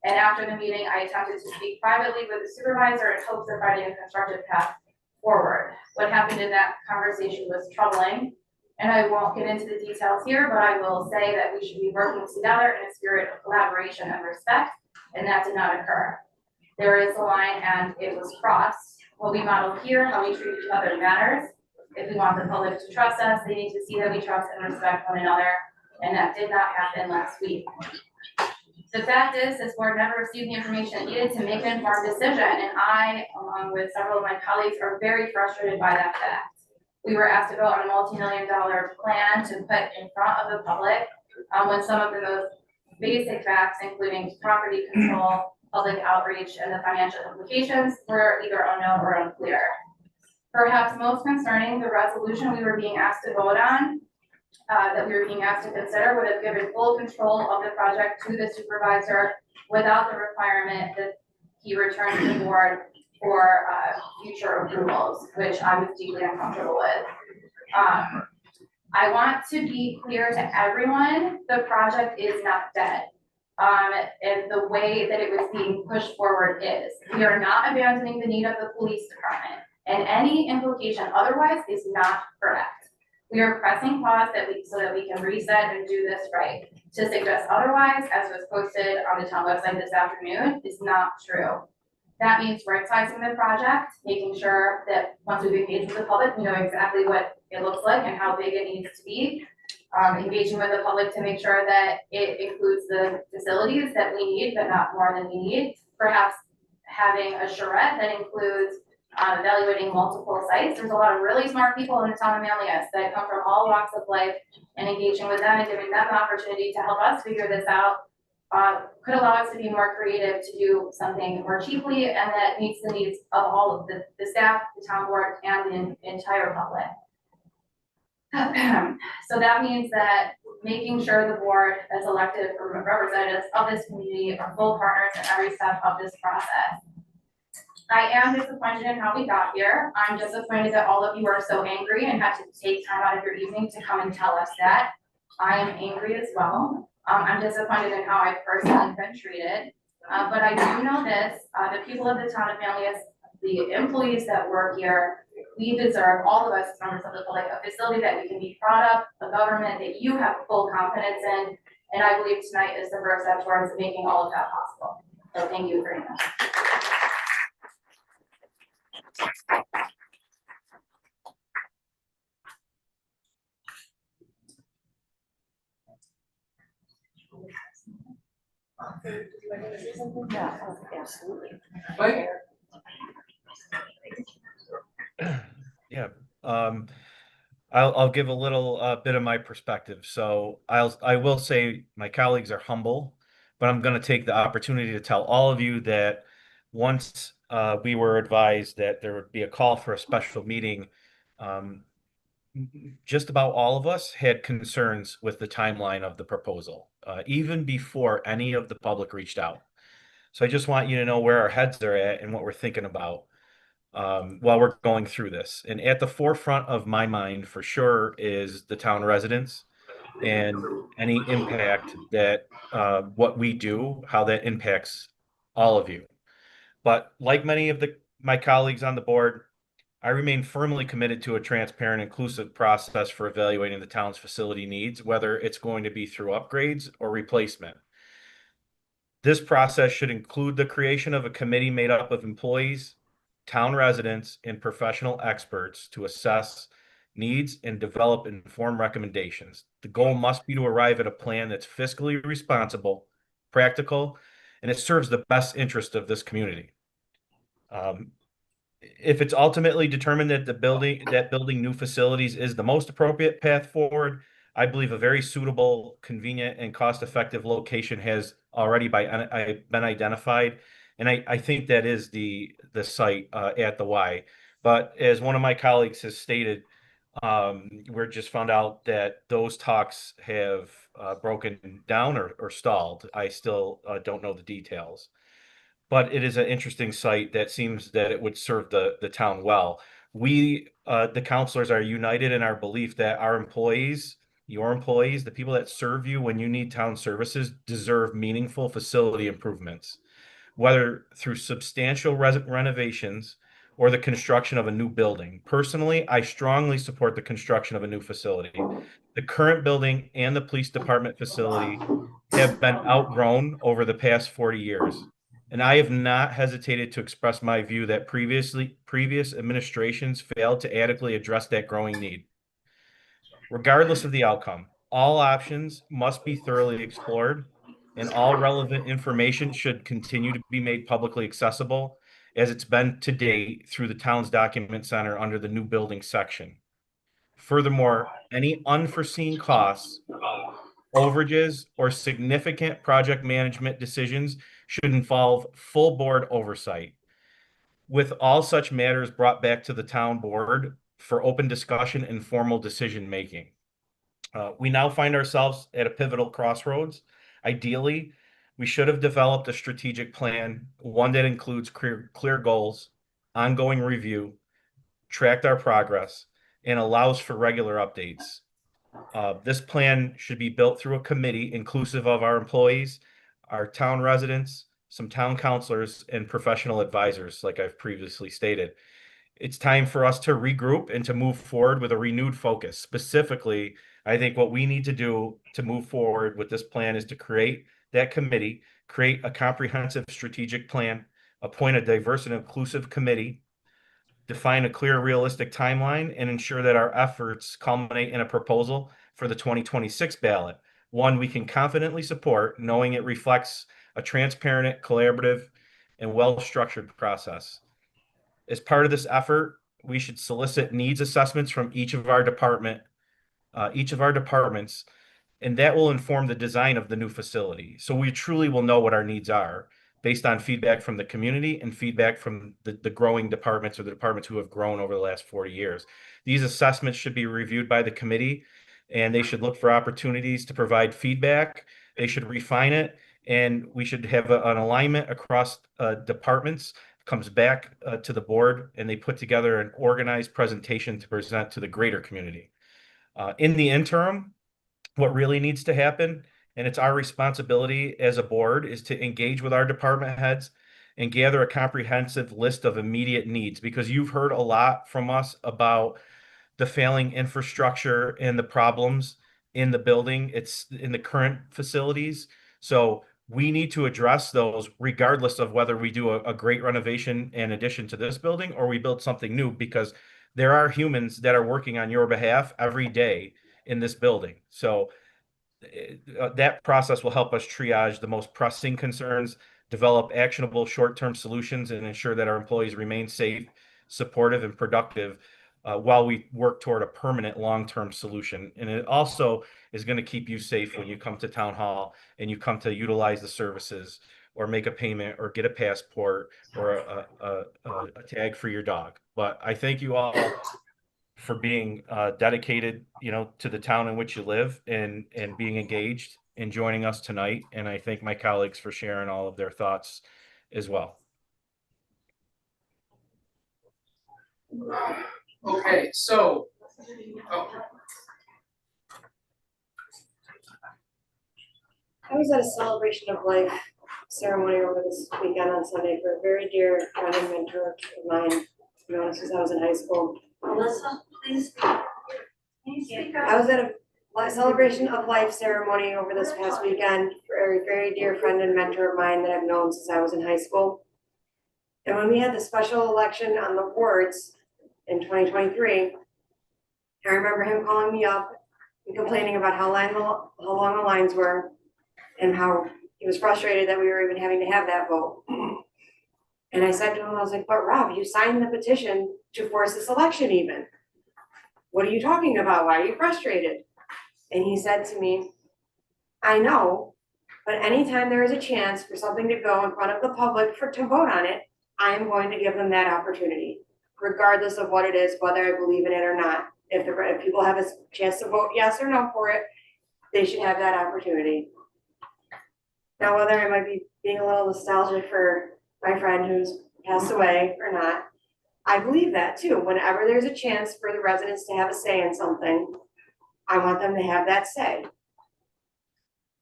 And after the meeting, I attempted to speak privately with the supervisor in hopes of finding a constructive path forward. What happened in that conversation was troubling, and I won't get into the details here, but I will say that we should be working together in a spirit of collaboration and respect, and that did not occur. There is a line and it was crossed. What we model here, how we treat each other matters. If we want the public to trust us, they need to see that we trust and respect one another, and that did not happen last week. The fact is, this board never received the information it needed to make an informed decision, and I, along with several of my colleagues, are very frustrated by that fact. We were asked to vote on a multi-million-dollar plan to put in front of the public when some of the most basic facts, including property control, public outreach, and the financial implications, were either unknown or unclear. Perhaps most concerning, the resolution we were being asked to vote on, that we were being asked to consider, would have given full control of the project to the supervisor without the requirement that he return to the board for future approvals, which I was deeply uncomfortable with. I want to be clear to everyone, the project is not dead. And the way that it was being pushed forward is, we are not abandoning the need of the police department, and any implication otherwise is not correct. We are pressing pause so that we can reset and do this right. To suggest otherwise, as was posted on the town website this afternoon, is not true. That means right-sizing the project, making sure that once we've engaged with the public, we know exactly what it looks like and how big it needs to be. Engaging with the public to make sure that it includes the facilities that we need, but not more than we need. Perhaps having a charrette that includes evaluating multiple sites. There's a lot of really smart people in the town of Manlius that come from all walks of life, and engaging with them and giving them an opportunity to help us figure this out could allow us to be more creative, to do something more cheaply, and that meets the needs of all of the staff, the town board, and the entire public. So that means that making sure the board as elected representatives of this community are full partners in every step of this process. I am disappointed in how we got here. I'm disappointed that all of you are so angry and had to take time out of your evening to come and tell us that. I am angry as well. I'm disappointed in how I've personally been treated. But I do know this, the people of the town of Manlius, the employees that work here, we deserve, all of us as members of the public, a facility that we can be proud of, a government that you have full confidence in. And I believe tonight is the first step towards making all of that possible. So thank you very much. Mike? Yeah, I'll give a little bit of my perspective. So I will say my colleagues are humble, but I'm going to take the opportunity to tell all of you that once we were advised that there would be a call for a special meeting, just about all of us had concerns with the timeline of the proposal, even before any of the public reached out. So I just want you to know where our heads are at and what we're thinking about while we're going through this. And at the forefront of my mind, for sure, is the town residents and any impact that what we do, how that impacts all of you. But like many of my colleagues on the board, I remain firmly committed to a transparent, inclusive process for evaluating the town's facility needs, whether it's going to be through upgrades or replacement. This process should include the creation of a committee made up of employees, town residents, and professional experts to assess needs and develop informed recommendations. The goal must be to arrive at a plan that's fiscally responsible, practical, and it serves the best interest of this community. If it's ultimately determined that building new facilities is the most appropriate path forward, I believe a very suitable, convenient, and cost-effective location has already been identified, and I think that is the site at the Y. But as one of my colleagues has stated, we're just found out that those talks have broken down or stalled. I still don't know the details. But it is an interesting site that seems that it would serve the town well. We, the counselors, are united in our belief that our employees, your employees, the people that serve you when you need town services, deserve meaningful facility improvements, whether through substantial renovations or the construction of a new building. Personally, I strongly support the construction of a new facility. The current building and the police department facility have been outgrown over the past 40 years. And I have not hesitated to express my view that previous administrations failed to adequately address that growing need. Regardless of the outcome, all options must be thoroughly explored, and all relevant information should continue to be made publicly accessible, as it's been to date through the town's document center under the new building section. Furthermore, any unforeseen costs, overages, or significant project management decisions should involve full board oversight, with all such matters brought back to the town board for open discussion and formal decision making. We now find ourselves at a pivotal crossroads. Ideally, we should have developed a strategic plan, one that includes clear goals, ongoing review, tracked our progress, and allows for regular updates. This plan should be built through a committee inclusive of our employees, our town residents, some town councilors, and professional advisors, like I've previously stated. It's time for us to regroup and to move forward with a renewed focus. Specifically, I think what we need to do to move forward with this plan is to create that committee, create a comprehensive strategic plan, appoint a diverse and inclusive committee, define a clear, realistic timeline, and ensure that our efforts culminate in a proposal for the 2026 ballot, one we can confidently support, knowing it reflects a transparent, collaborative, and well-structured process. As part of this effort, we should solicit needs assessments from each of our departments and that will inform the design of the new facility. So we truly will know what our needs are based on feedback from the community and feedback from the growing departments or the departments who have grown over the last 40 years. These assessments should be reviewed by the committee, and they should look for opportunities to provide feedback. They should refine it, and we should have an alignment across departments, comes back to the board, and they put together an organized presentation to present to the greater community. In the interim, what really needs to happen, and it's our responsibility as a board, is to engage with our department heads and gather a comprehensive list of immediate needs, because you've heard a lot from us about the failing infrastructure and the problems in the building. It's in the current facilities. So we need to address those regardless of whether we do a great renovation in addition to this building or we build something new, because there are humans that are working on your behalf every day in this building. So that process will help us triage the most pressing concerns, develop actionable short-term solutions, and ensure that our employees remain safe, supportive, and productive while we work toward a permanent long-term solution. And it also is going to keep you safe when you come to town hall and you come to utilize the services or make a payment or get a passport or a tag for your dog. But I thank you all for being dedicated, to the town in which you live and being engaged and joining us tonight. And I thank my colleagues for sharing all of their thoughts as well. Okay, so, I was at a celebration of life ceremony over this weekend on Sunday for a very dear friend and mentor of mine, to be honest, since I was in high school. Melissa, please. Can you speak up? I was at a celebration of life ceremony over this past weekend for a very dear friend and mentor of mine that I've known since I was in high school. And when we had the special election on the wards in 2023, I remember him calling me up and complaining about how long the lines were and how he was frustrated that we were even having to have that vote. And I said to him, I was like, but Rob, you signed the petition to force this election even. What are you talking about? Why are you frustrated? And he said to me, I know, but anytime there is a chance for something to go in front of the public to vote on it, I'm going to give them that opportunity, regardless of what it is, whether I believe in it or not. If people have a chance to vote yes or no for it, they should have that opportunity. Now, whether I might be being a little nostalgic for my friend who's passed away or not, I believe that too. Whenever there's a chance for the residents to have a say in something, I want them to have that say.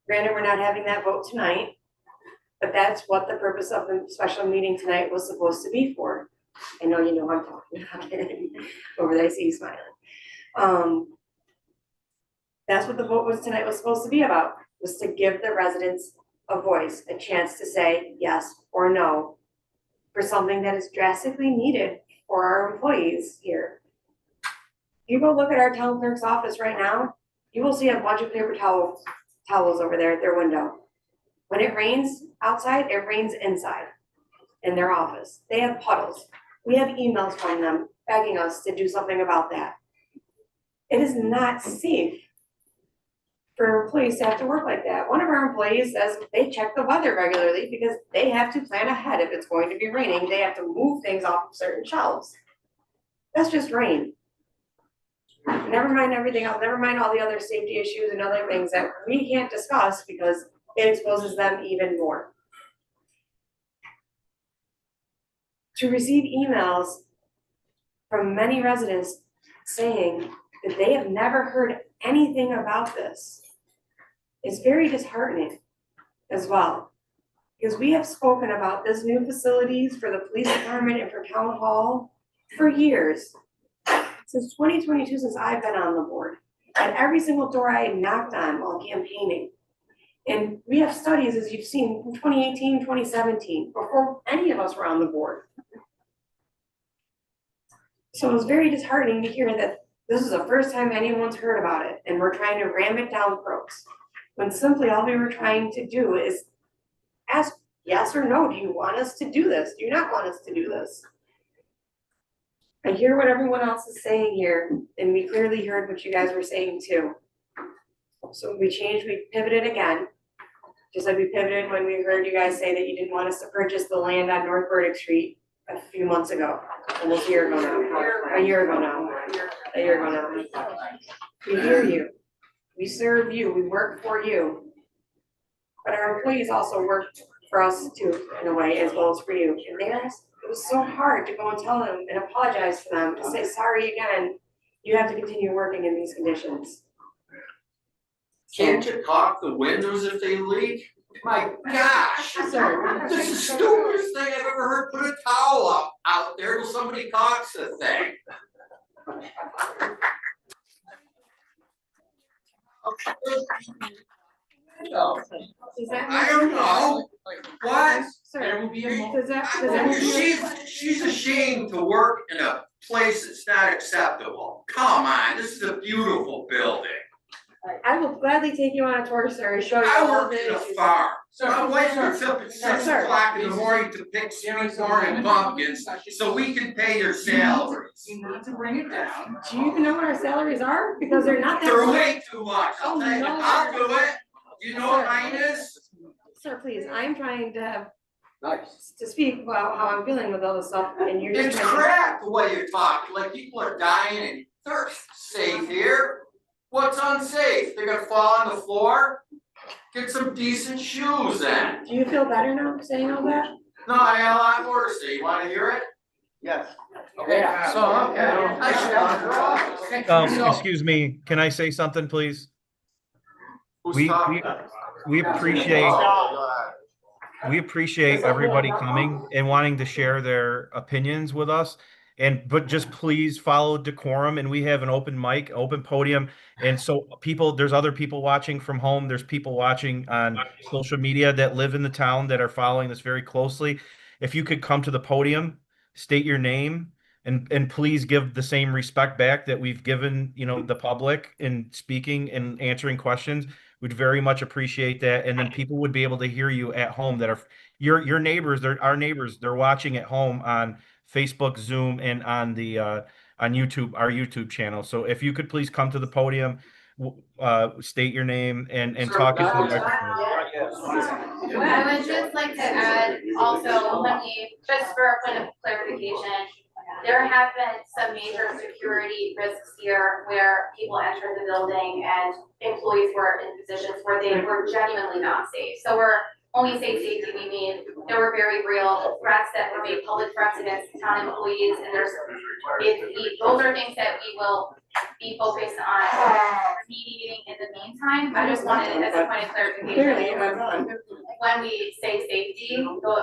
Granted, we're not having that vote tonight, but that's what the purpose of the special meeting tonight was supposed to be for. I know you know what I'm talking about. Over there, I see you smiling. That's what the vote was tonight was supposed to be about, was to give the residents a voice, a chance to say yes or no for something that is drastically needed for our employees here. You go look at our town clerk's office right now, you will see a bunch of paper towels over there at their window. When it rains outside, it rains inside in their office. They have puddles. We have emails from them begging us to do something about that. It is not safe for employees to have to work like that. One of our employees says they check the weather regularly because they have to plan ahead. If it's going to be raining, they have to move things off of certain shelves. That's just rain. Never mind everything else, never mind all the other safety issues and other things that we can't discuss because it exposes them even more. To receive emails from many residents saying that they have never heard anything about this is very disheartening as well. Because we have spoken about this new facilities for the police department and for town hall for years. Since 2022, since I've been on the board, at every single door I had knocked on while campaigning. And we have studies, as you've seen, from 2018, 2017, before any of us were on the board. So it was very disheartening to hear that this is the first time anyone's heard about it, and we're trying to ram it down throats. When simply all we were trying to do is ask yes or no, do you want us to do this? Do you not want us to do this? I hear what everyone else is saying here, and we clearly heard what you guys were saying too. So we changed, we pivoted again. Just like we pivoted when we heard you guys say that you didn't want us to purchase the land on North Burdick Street a few months ago, almost a year ago now, a year ago now. We hear you, we serve you, we work for you. But our employees also work for us too, in a way, as well as for you. And it was so hard to go and tell them and apologize to them, to say sorry again. You have to continue working in these conditions. Can't you caulk the windows if they leak? My gosh, Sir. this is the stupidest thing I've ever heard. Put a towel out there till somebody caulks the thing. I don't know, what? There will be a She's ashamed to work in a place that's not acceptable. Come on, this is a beautiful building. I will gladly take you on a tour, sir, and show you I all work the in a issues. farm. Sir, My wife gets up at Sir, 6 o'clock in the morning to pick sweet corn and pumpkins, so we can pay your salaries. You need to bring it down. Do you even know what our salaries are? Because they're not that They're much. way too much, I'll tell you, no, I'll sir. do it. Do you know what mine is? Sir, please, I'm trying to speak about how I'm feeling with all this stuff, and you're just It's trying to. crap the way you talk, like people are dying and they're safe here. What's unsafe? They're gonna fall on the floor? Get some decent shoes then. Do you feel better now saying all that? No, I got a lot more to say, you wanna hear it? Yes. Okay, so, I should. okay, so, Excuse me, can I say something, please? Who's We talking? we appreciate everybody coming and wanting to share their opinions with us. But just please follow decorum, and we have an open mic, open podium. And so there's other people watching from home. There's people watching on social media that live in the town that are following this very closely. If you could come to the podium, state your name, and please give the same respect back that we've given, the public in speaking and answering questions. We'd very much appreciate that. And then people would be able to hear you at home that are your neighbors, they're our neighbors, they're watching at home on Facebook, Zoom, and on the on YouTube, our YouTube channel. So if you could please come to the podium, state your name and talk into the microphone. I would just like to add also, just for a point of clarification, there have been some major security risks here where people entered the building and employees were in positions where they were genuinely not safe. So when we say safety, we mean there were very real threats that were made, public threats against town employees, and those are things that we will be focused on remediating in the meantime. I just wanted, as a point of clarification, when we say safety,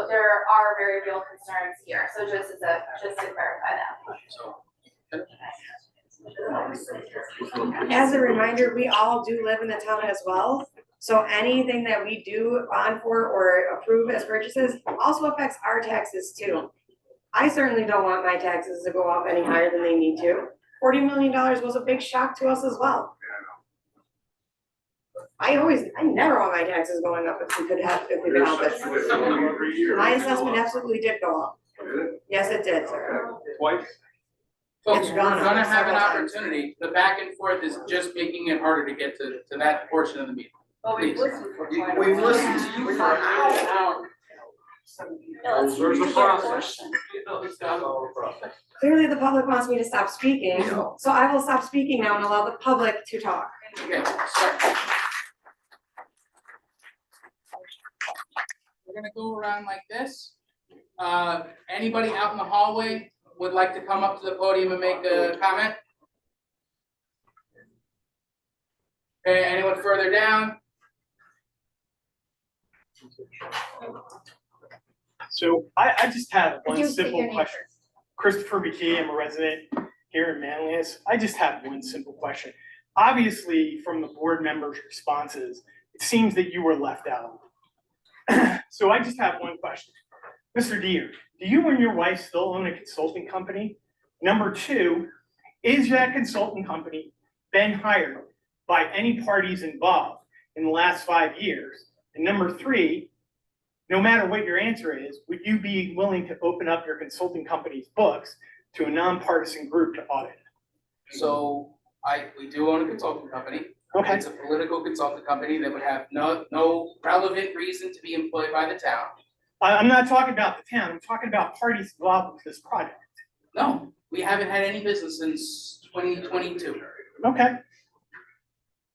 there are very real concerns here. So just to clarify that. As a reminder, we all do live in the town as well. So anything that we do bond for or approve as purchases also affects our taxes too. I certainly don't want my taxes to go up any higher than they need to. $40 million was a big shock to us as well. I never want my taxes going up if we could help it. My assessment absolutely did go up. Yes, it did, sir. Twice? folks, It's we're gone up gonna have an several times. opportunity. The back and forth is just making it harder to get to that portion of the meeting. Well, we've Please. listened for quite a We've while. listened to you for an hour. There's a process. Clearly, the public wants me to stop speaking, so I will stop speaking now and allow the public to talk. Okay, sorry. We're gonna go around like this. Anybody out in the hallway would like to come up to the podium and make a comment? Okay, anyone further down? So I just have Could one you state simple your name question. first? Christopher McKee, I'm a resident here in Manlius. I just have one simple question. Obviously, from the board members' responses, it seems that you were left out. So I just have one question. Mr. Deere, do you and your wife still own a consulting company? Number two, is that consulting company been hired by any parties involved in the last 5 years? And number three, no matter what your answer is, would you be willing to open up your consulting company's books to a nonpartisan group to audit? So we do own a consulting company. Okay, It's a political consulting company that would have no relevant reason to be employed by the town. I'm not talking about the town, I'm talking about parties involved with this project. No, we haven't had any business since 2022. Okay,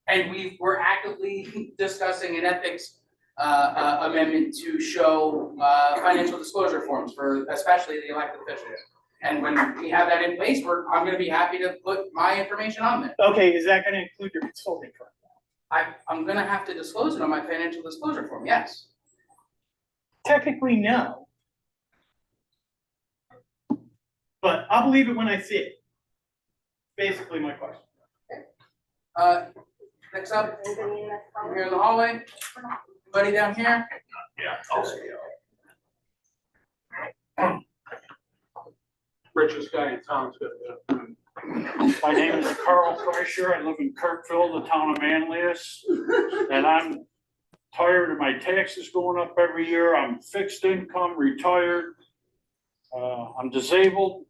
And we're actively discussing an ethics amendment to show financial disclosure forms for especially the elected officials. And when we have that in place, I'm gonna be happy to put my information on there. okay, is that gonna include your consulting firm? I'm gonna have to disclose it on my financial disclosure form, yes. Technically, no. But I'll believe it when I see it. Basically my question. Next up, Anybody in that phone? here in the hallway, anybody down here? Yeah, I'll see you. Richest guy in town's gonna My name is Carl Kreischer. I live in Kirkville, the town of Manlius. And I'm tired of my taxes going up every year. I'm fixed income, retired. I'm disabled.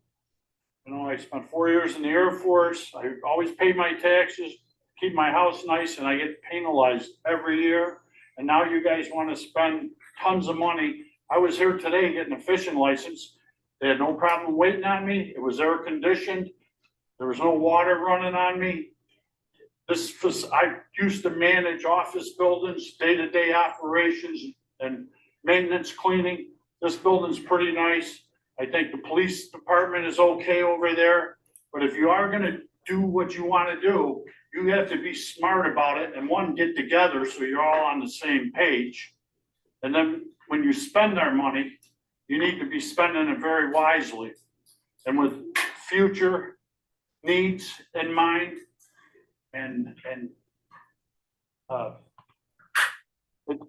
You know, I spent 4 years in the Air Force. I always paid my taxes, keep my house nice, and I get penalized every year. And now you guys want to spend tons of money. I was here today getting a fishing license. They had no problem waiting on me. It was air conditioned. There was no water running on me. I used to manage office buildings, day-to-day operations and maintenance cleaning. This building's pretty nice. I think the police department is okay over there. But if you are gonna do what you wanna do, you have to be smart about it and one, get together so you're all on the same page. And then when you spend our money, you need to be spending it very wisely and with future needs in mind.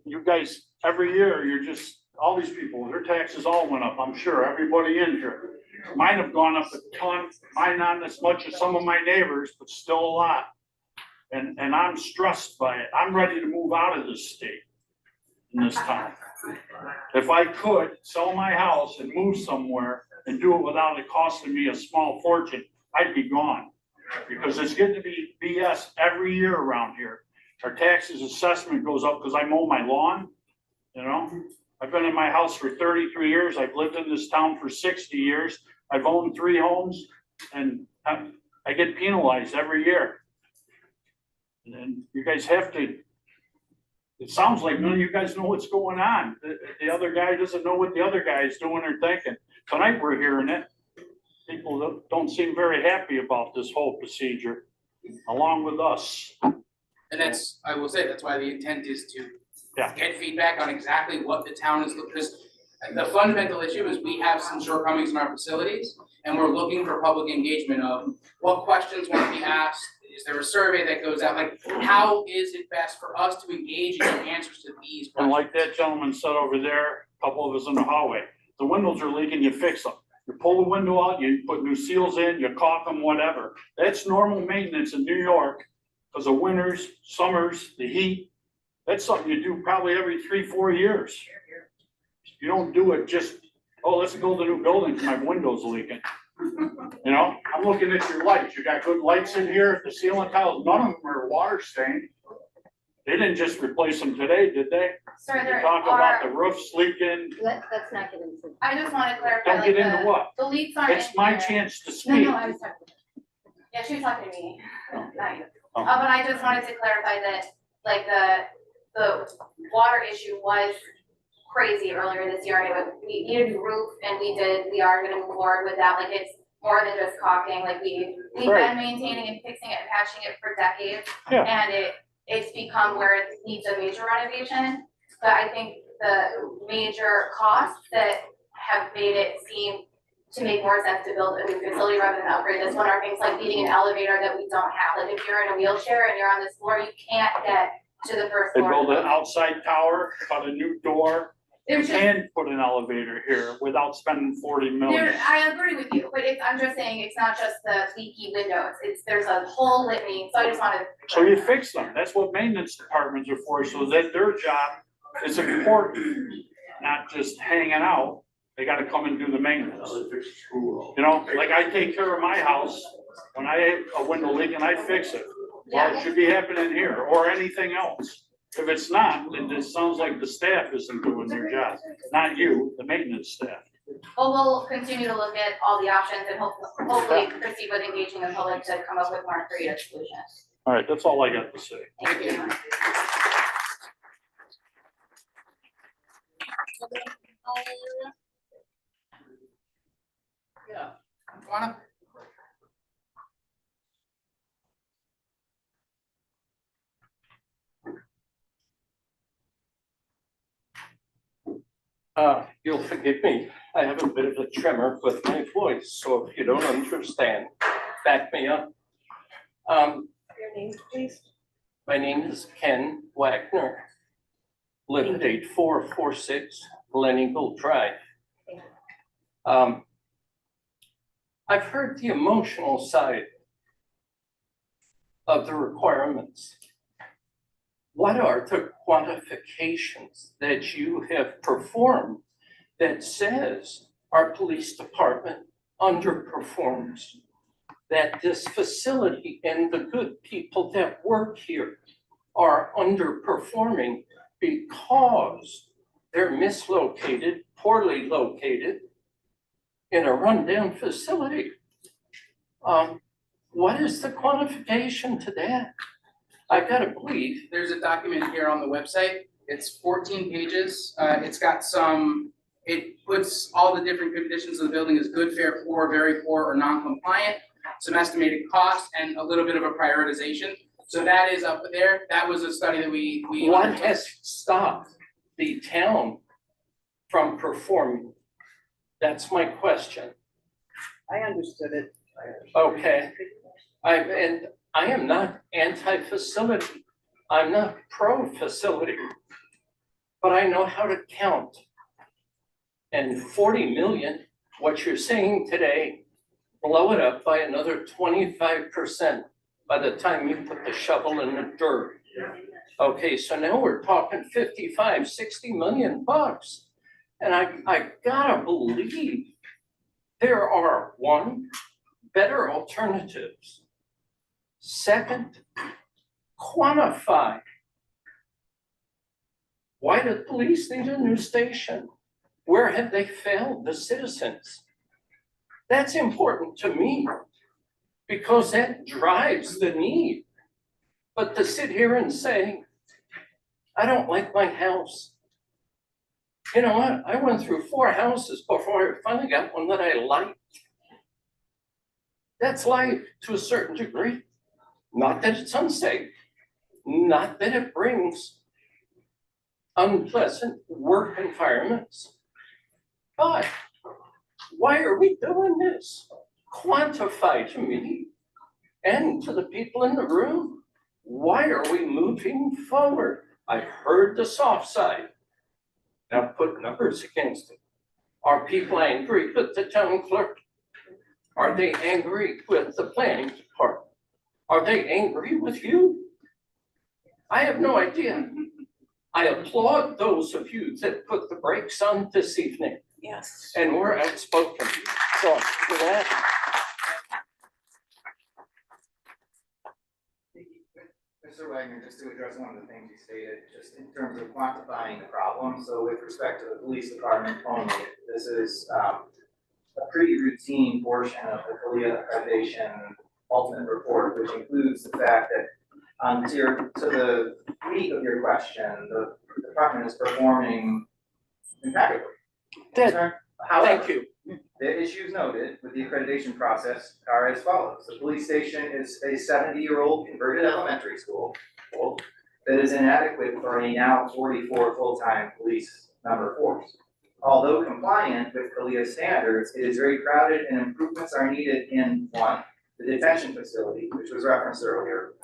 You guys, every year, you're just, all these people, their taxes all went up, I'm sure, everybody in here. Mine have gone up a ton, mine not as much as some of my neighbors, but still a lot. And I'm stressed by it. I'm ready to move out of this state in this town. If I could sell my house and move somewhere and do it without it costing me a small fortune, I'd be gone. Because it's getting to be BS every year around here. Our taxes assessment goes up because I mow my lawn, you know? I've been in my house for 33 years. I've lived in this town for 60 years. I've owned 3 homes and I get penalized every year. And you guys have to, it sounds like none of you guys know what's going on. The other guy doesn't know what the other guy is doing or thinking. Tonight we're hearing it. People don't seem very happy about this whole procedure, along with us. And that's, I will say, that's why the intent is to Yeah. get feedback on exactly what the town is, because the fundamental issue is we have some shortcomings in our facilities, and we're looking for public engagement of what questions want to be asked. Is there a survey that goes out? Like, how is it best for us to engage in the answers to these questions? And like that gentleman said over there, a couple of us in the hallway, the windows are leaking, you fix them. You pull the window out, you put new seals in, you caulk them, whatever. That's normal maintenance in New York because of winters, summers, the heat. That's something you do probably every 3-4 years. You don't do it just, oh, let's build a new building because my window's leaking. You know, I'm looking at your lights. You got good lights in here, the ceiling tiles, none of them are water stained. They didn't just replace them today, did they? Sir, You there talk about the are, roofs leaking. Let's not get into. I just want to clarify, Don't like get into what? the leaks aren't in It's my here. chance to No, speak. no, I was talking. Yeah, she was talking to me, not you. Oh. But I just wanted to clarify that, like, the water issue was crazy earlier this year. Anyway, we needed a roof and we are gonna move forward with that. Like, it's more than just caulking. Like, we've Right. been maintaining and fixing it and patching it for decades. Yeah. And it's become where it needs a major renovation. But I think the major costs that have made it seem to make more sense to build a new facility rather than upgrade this one are things like needing an elevator that we don't have. Like, if you're in a wheelchair and you're on this floor, you can't get to the first They floor. build an outside tower, cut a new door. You There's just, can put an elevator here without spending 40 million. I agree with you, but I'm just saying, it's not just the leaky windows, there's a whole litany, so I just wanted. So you fix them. That's what maintenance departments are for, so that their job is important, not just hanging out. They gotta come and do the maintenance. You know, like I take care of my house. When I have a window leak and I fix it. Well, it should be happening here or anything else. If it's not, then it sounds like the staff isn't doing their job, not you, the maintenance staff. Well, we'll continue to look at all the options and hopefully proceed with engaging the public to come up with more creative solutions. All right, that's all I got to say. Thank you. Yeah. Wanna? You'll forgive me, I have a bit of a tremor with my voice, so if you don't understand, back me up. Your name, please? My name is Ken Wagner. Live at 8446 Gleneagle Drive. I've heard the emotional side of the requirements. What are the quantifications that you have performed that says our police department underperforms? That this facility and the good people that work here are underperforming because they're mislocated, poorly located in a rundown facility. What is the quantification to that? I've got to believe. There's a document here on the website. It's 14 pages. It's got it puts all the different conditions of the building as good, fair, poor, very poor, or non-compliant, some estimated costs, and a little bit of a prioritization. So that is up there. That was a study that we. What has stopped the town from performing? That's my question. I understood it. Okay. I am not anti-facility. I'm not pro-facility. But I know how to count. And 40 million, what you're saying today, blow it up by another 25% by the time you put the shovel in the dirt. Okay, so now we're talking 55, 60 million bucks. And I gotta believe there are, one, better alternatives. Second, quantify. Why do police need a new station? Where have they failed the citizens? That's important to me because that drives the need. But to sit here and say, I don't like my house. You know what? I went through 4 houses before I finally got one that I liked. That's life to a certain degree. Not that it's unsafe, not that it brings unpleasant work environments. But why are we doing this? Quantify to me and to the people in the room. Why are we moving forward? I heard the soft side. Now put numbers against it. Are people angry with the town clerk? Are they angry with the planning department? Are they angry with you? I have no idea. I applaud those of you that put the brakes on this evening. Yes. And were outspoken. So for that. Mr. Wagner, just to address one of the things you stated, just in terms of quantifying the problem, so with respect to the police department only, this is a pretty routine portion of the CALEA accreditation ultimate report, which includes the fact that to the meat of your question, the department is performing impeccably. Thank you. The issues noted with the accreditation process are as follows. The police station is a 70-year-old converted elementary school that is inadequate for a now 44 full-time police number force. Although compliant with CALEA standards, it is very crowded and improvements are needed in one, the detention facility, which was referenced earlier,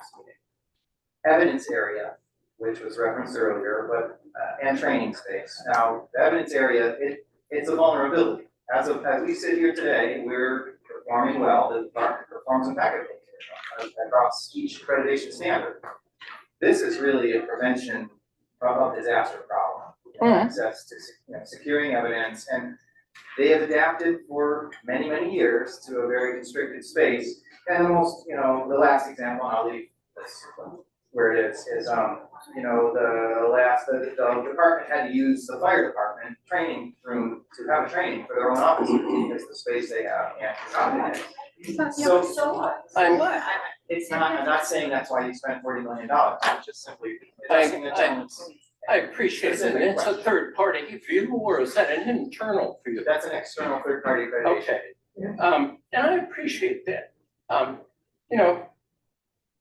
evidence area, which was referenced earlier, but and training space. Now, the evidence area, it's a vulnerability. As we sit here today, we're performing well. The department performs impeccably across each accreditation standard. This is really a prevention of disaster problem. Access to securing evidence, and they have adapted for many years to a very constricted space. And the last example, and I'll leave the this, where it is, the department had to use the fire department training room to have a training for their own officers, because the space they have can't accommodate it. So what? It's not, I'm not saying that's why you spent $40 million, I'm just simply addressing the gentleman's. I appreciate it. It's a third party view, or is that an internal view? That's an external third party accreditation. Okay. And I appreciate that. You know,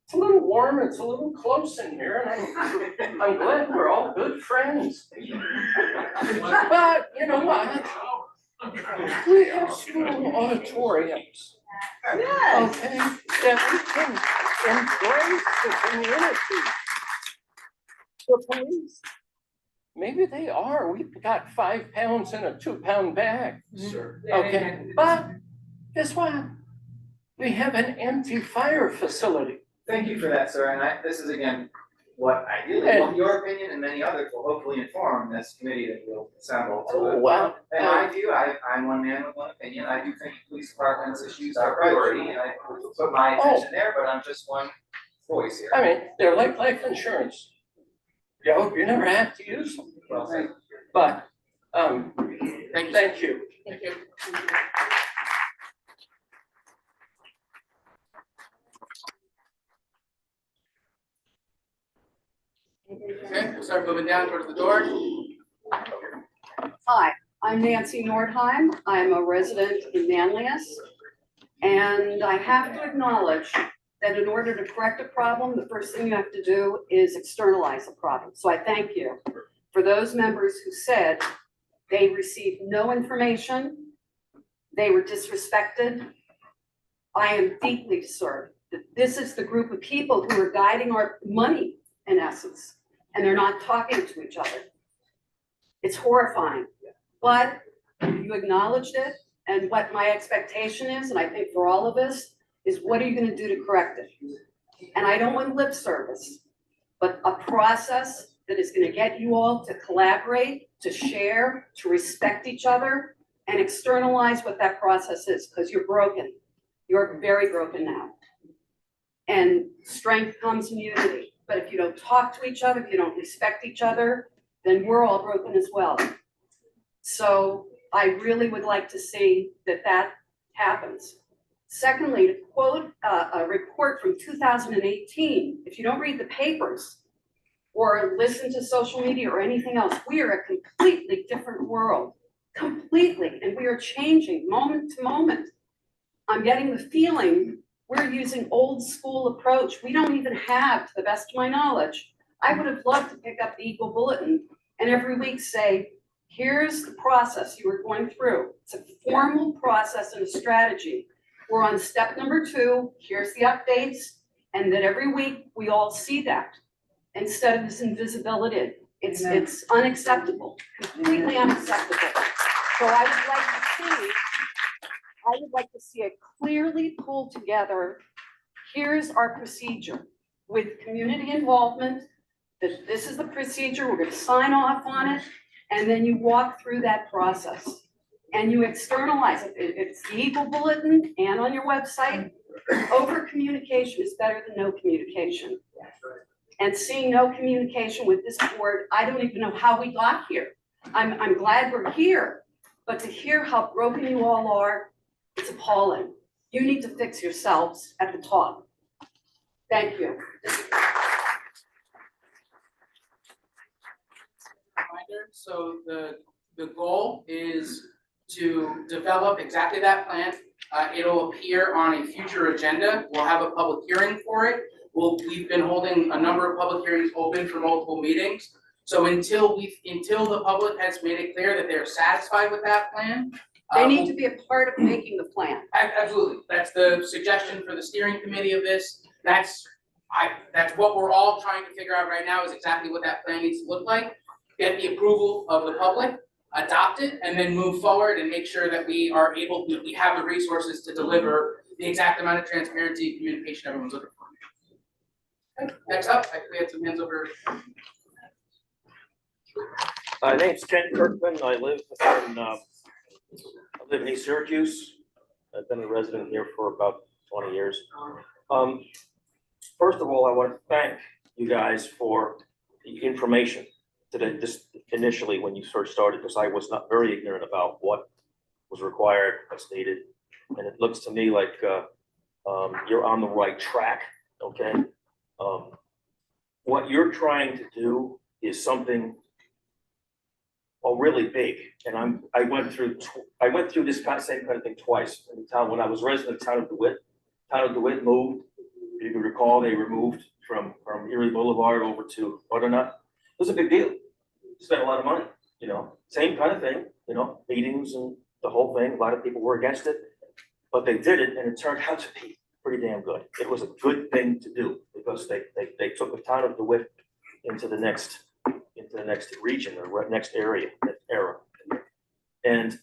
it's a little warm, it's a little close in here, and I'm glad we're all good friends. But, you know what? We have school auditoriums. Okay, that we can embrace the community. The police, maybe they are, we've got 5 pounds in a 2-pound bag. Sure. Okay, but guess what? We have an empty fire facility. Thank you for that, sir, and this is again, what ideally, And- your opinion and many others will hopefully inform this committee that will assemble to. Oh, wow. In my view, I'm one man with one opinion, I do think police department's issues are priority, and I will put my attention there, but I'm just one voice here. I mean, they're like life insurance. You hope you never have to use them. Well said. But, Thank you. thank you. Thank you. Okay, we'll start moving down towards the door. Hi, I'm Nancy Nordheim. I'm a resident in Manlius. And I have to acknowledge that in order to correct a problem, the first thing you have to do is externalize the problem. So I thank you for those members who said they received no information, they were disrespected. I am deeply disturbed that this is the group of people who are guiding our money, in essence, and they're not talking to each other. It's horrifying, but you acknowledged it, and what my expectation is, and I think for all of us, is what are you gonna do to correct it? And I don't want lip service, but a process that is gonna get you all to collaborate, to share, to respect each other, and externalize what that process is, because you're broken. You're very broken now. And strength comes in unity, but if you don't talk to each other, if you don't respect each other, then we're all broken as well. So I really would like to see that that happens. Secondly, to quote a report from 2018, if you don't read the papers or listen to social media or anything else, we are a completely different world, completely, and we are changing moment to moment. I'm getting the feeling we're using old school approach. We don't even have, to the best of my knowledge, I would have loved to pick up the Eagle Bulletin and every week say, here's the process you were going through. It's a formal process and a strategy. We're on step number 2, here's the updates, and that every week we all see that instead of this invisibility. It's unacceptable, completely unacceptable. So I would like to see it clearly pulled together. Here's our procedure with community involvement, that this is the procedure, we're gonna sign off on it, and then you walk through that process. And you externalize it. It's the Eagle Bulletin and on your website. Over communication is better than no communication. And seeing no communication with this board, I don't even know how we got here. I'm glad we're here, but to hear how broken you all are, it's appalling. You need to fix yourselves at the top. Thank you. Reminder, so the goal is to develop exactly that plan. It'll appear on a future agenda. We'll have a public hearing for it. We've been holding a number of public hearings open for multiple meetings. So until the public has made it clear that they're satisfied with that plan. They need to be a part of making the plan. Absolutely. That's the suggestion for the steering committee of this. That's what we're all trying to figure out right now, is exactly what that plan needs to look like. Get the approval of the public, adopt it, and then move forward and make sure that we have the resources to deliver the exact amount of transparency and communication everyone's looking for. Okay, next up, I think we had some hands over. My name's Ken Kirkman. I live in East Syracuse. I've been a resident here for about 20 years. first of all, I want to thank you guys for the information today, this initially when you first started, because I was not very ignorant about what was required, what's needed. And it looks to me like, you're on the right track, okay? What you're trying to do is something, well, really big. And I went through this same kind of thing twice in the town. When I was resident of town of DeWitt. Town of DeWitt moved, if you can recall, they removed from Erie Boulevard over to Butternut. It was a big deal. Spent a lot of money, you know, same kind of thing, you know, meetings and the whole thing. A lot of people were against it, but they did it and it turned out to be pretty damn good. It was a good thing to do because they took the town of DeWitt into the next region or next era. And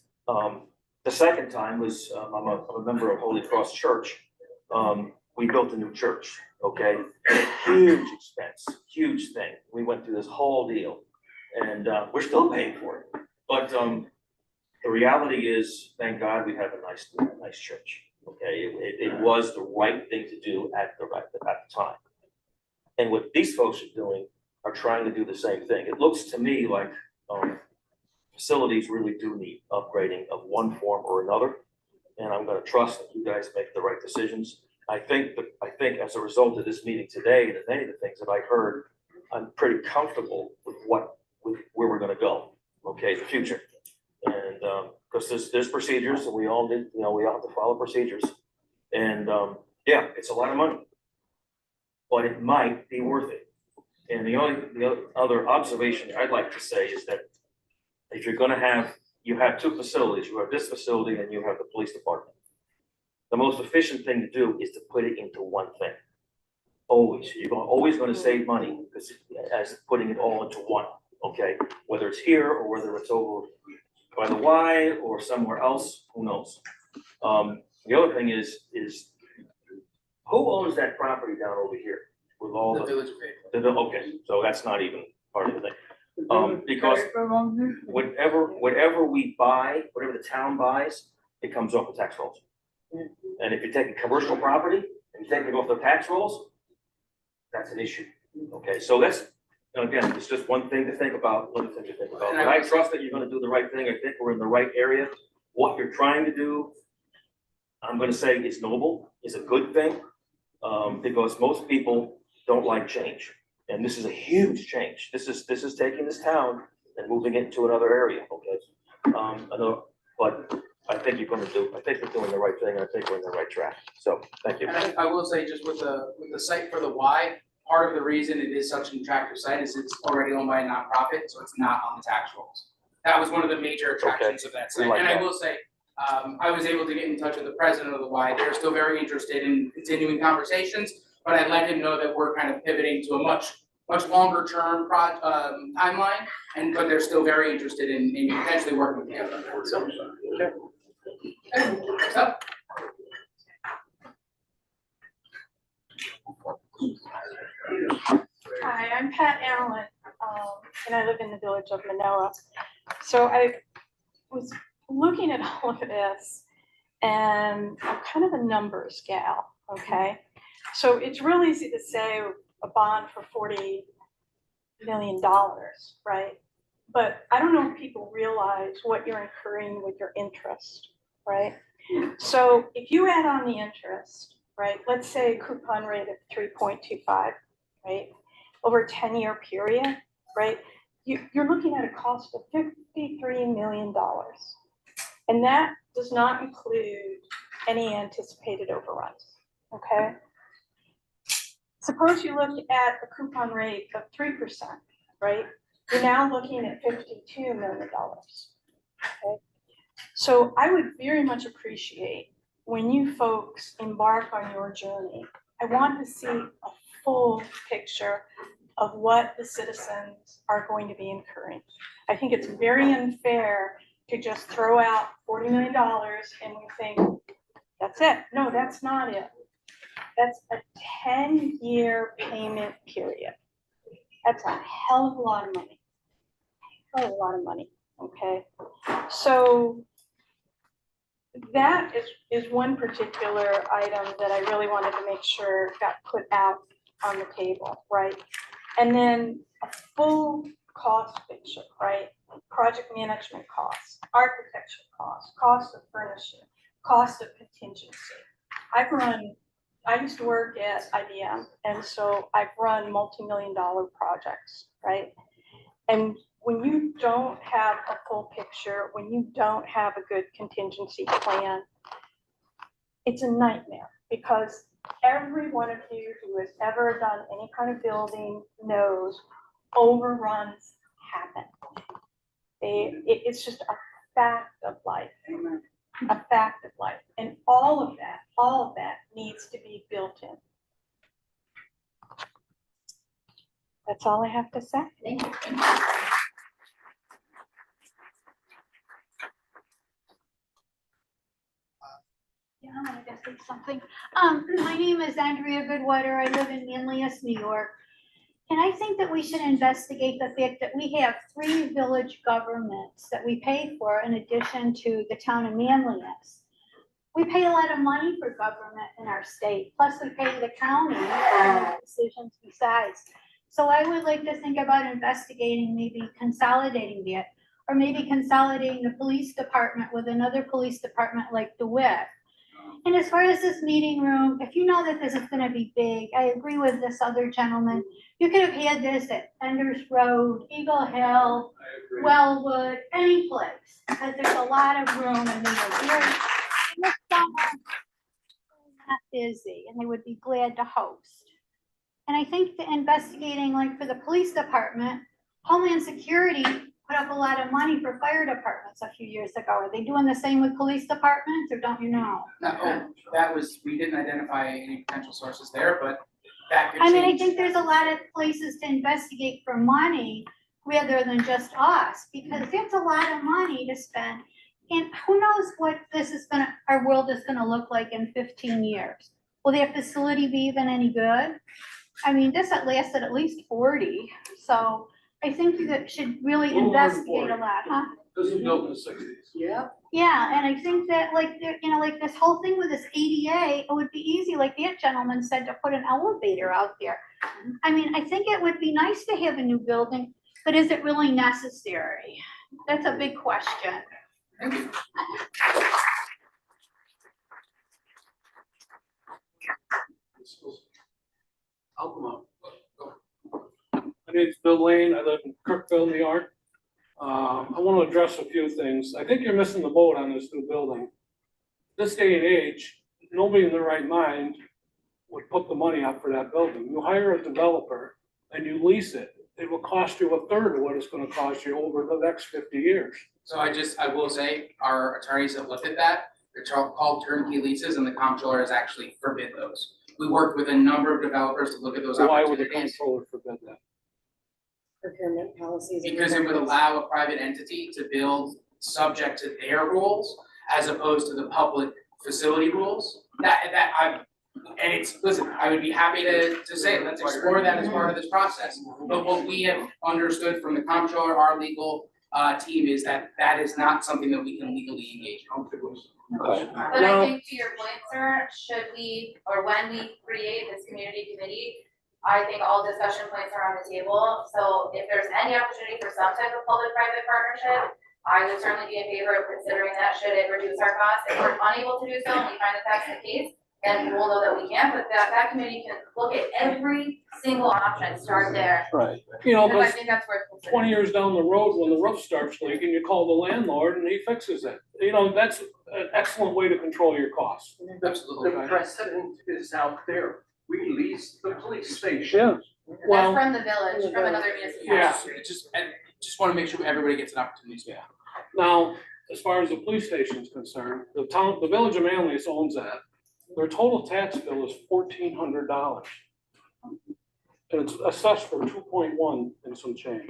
the second time was, I'm a member of Holy Cross Church. We built a new church, okay? Huge expense, huge thing. We went through this whole deal and we're still paying for it. But the reality is, thank God we have a nice church, okay? It was the right thing to do at the time. And what these folks are doing are trying to do the same thing. It looks to me like facilities really do need upgrading of one form or another. And I'm gonna trust that you guys make the right decisions. I think as a result of this meeting today and many of the things that I heard, I'm pretty comfortable with where we're gonna go, okay, the future. And because there's procedures and we all have to follow procedures. And yeah, it's a lot of money, but it might be worth it. And the other observation I'd like to say is that if you're gonna you have two facilities, you have this facility and you have the police department. The most efficient thing to do is to put it into one thing. Always, you're always gonna save money because as putting it all into one, okay? Whether it's here or whether it's over by the Y or somewhere else, who knows? The other thing is who owns that property down over here with all the Village of Fayetteville. okay, so that's not even part of the thing. Because whatever we buy, whatever the town buys, it comes off the tax rolls. And if you're taking commercial property and you're taking it off the tax rolls, that's an issue. Okay, so that's, again, it's just one thing to think about, one thing to think about. But I trust that you're gonna do the right thing. I think we're in the right area. What you're trying to do, I'm gonna say is noble, is a good thing, because most people don't like change. And this is a huge change. This is taking this town and moving it to another area, okay? But I think you're doing the right thing, and I think we're in the right track. So, thank you. And I will say, just with the site for the Y, part of the reason it is such an attractive site is it's already owned by a nonprofit, so it's not on the tax rolls. That was one of the major attractions of that site. Like and that. I will say, I was able to get in touch with the president of the Y. They're still very interested in continuing conversations, but I let him know that we're kind of pivoting to a much longer term timeline, but they're still very interested in potentially working together on that. So, okay. Next up. Hi, I'm Pat Allen, and I live in the village of Manoa. So I was looking at all of this, and I'm kind of a numbers gal, okay? So it's real easy to say a bond for $40 million, right? But I don't know if people realize what you're incurring with your interest, right? So if you add on the interest, right, let's say a coupon rate of 3.25, right, over a 10-year period, right, you're looking at a cost of $53 million. And that does not include any anticipated overruns, okay? Suppose you look at a coupon rate of 3%, right? You're now looking at $52 million, okay? So I would very much appreciate when you folks embark on your journey, I want to see a full picture of what the citizens are going to be incurring. I think it's very unfair to just throw out $40 million and we think, that's it. No, that's not it. That's a 10-year payment period. That's a hell of a lot of money. Hell of a lot of money, okay? So that is one particular item that I really wanted to make sure got put out on the table, right? And then a full cost picture, right? Project management costs, architecture costs, cost of furnishing, cost of contingency. I used to work at IBM, and so I've run multi-million-dollar projects, right? And when you don't have a full picture, when you don't have a good contingency plan, it's a nightmare, because every one of you who has ever done any kind of building knows overruns happen. It's just a fact of life, a fact of life. And all of that needs to be built in. That's all I have to say. Thank you. Yeah, I wanted to say something. My name is Andrea Goodwater. I live in Manlius, New York. And I think that we should investigate the fact that we have 3 village governments that we pay for in addition to the town of Manlius. We pay a lot of money for government in our state, plus we pay the county for decisions besides. So I would like to think about investigating, maybe consolidating it, or maybe consolidating the police department with another police department like DeWitt. And as far as this meeting room, if you know that this is gonna be big, I agree with this other gentleman. You could have had this at Enders Road, Eagle Hill, Wellwood, any place, because there's a lot of room and they were very, not busy, and they would be glad to host. And I think the investigating, like for the police department, Homeland Security put up a lot of money for fire departments a few years ago. Are they doing the same with police departments, or don't you know? No, we didn't identify any potential sources there, but that could I mean, I change. think there's a lot of places to investigate for money rather than just us, because that's a lot of money to spend. And who knows what our world is gonna look like in 15 years? Will their facility be even any good? I mean, this had lasted at least 40, so I think you should really investigate a lot, huh? This was built in the 60s. Yeah. Yeah, and I think that like this whole thing with this ADA, it would be easy, like that gentleman said, to put an elevator out there. I mean, I think it would be nice to have a new building, but is it really necessary? That's a big question. I'll come up. My name's Bill Lane. I live in Kirkville, New York. I want to address a few things. I think you're missing the boat on this new building. This day and age, nobody in their right mind would put the money up for that building. You hire a developer and you lease it. It will cost you a third of what it's going to cost you over the next 50 years. So I will say, our attorneys have looked at that. They're called turnkey leases, and the comptroller has actually forbid those. We worked with a number of developers to look at those So why would the opportunities. comptroller forbid that? Procurement policies. and Because it would requirements. allow a private entity to build subject to their rules as opposed to the public facility rules. Listen, I would be happy to say, let's explore that as part of this process. But what we have understood from the comptroller, our legal team, is that that is not something that we can legally engage in. But I think to your point, sir, should we, or when we create this community committee, I think all discussion points are on the table. So if there's any opportunity for some type of public-private partnership, I would certainly be in favor of considering that, should it reduce our costs. If we're unable to do so and we find that that's the case, then we'll know that we can, but that committee can look at every single option, start there. Right. You know, And I but think that's worth considering. 20 years down the road, when the roof starts leaking, you call the landlord and he fixes it. You know, that's an excellent way to control your costs. Absolutely. The precedent is out there. We lease the police station. Yeah. That's Well, from the village, from another municipality. Yeah, just wanna make sure everybody gets an opportunity to speak. now, as far as the police station is concerned, the village of Manlius owns that. Their total tax bill is $1,400. And it's assessed for 2.1 and some change.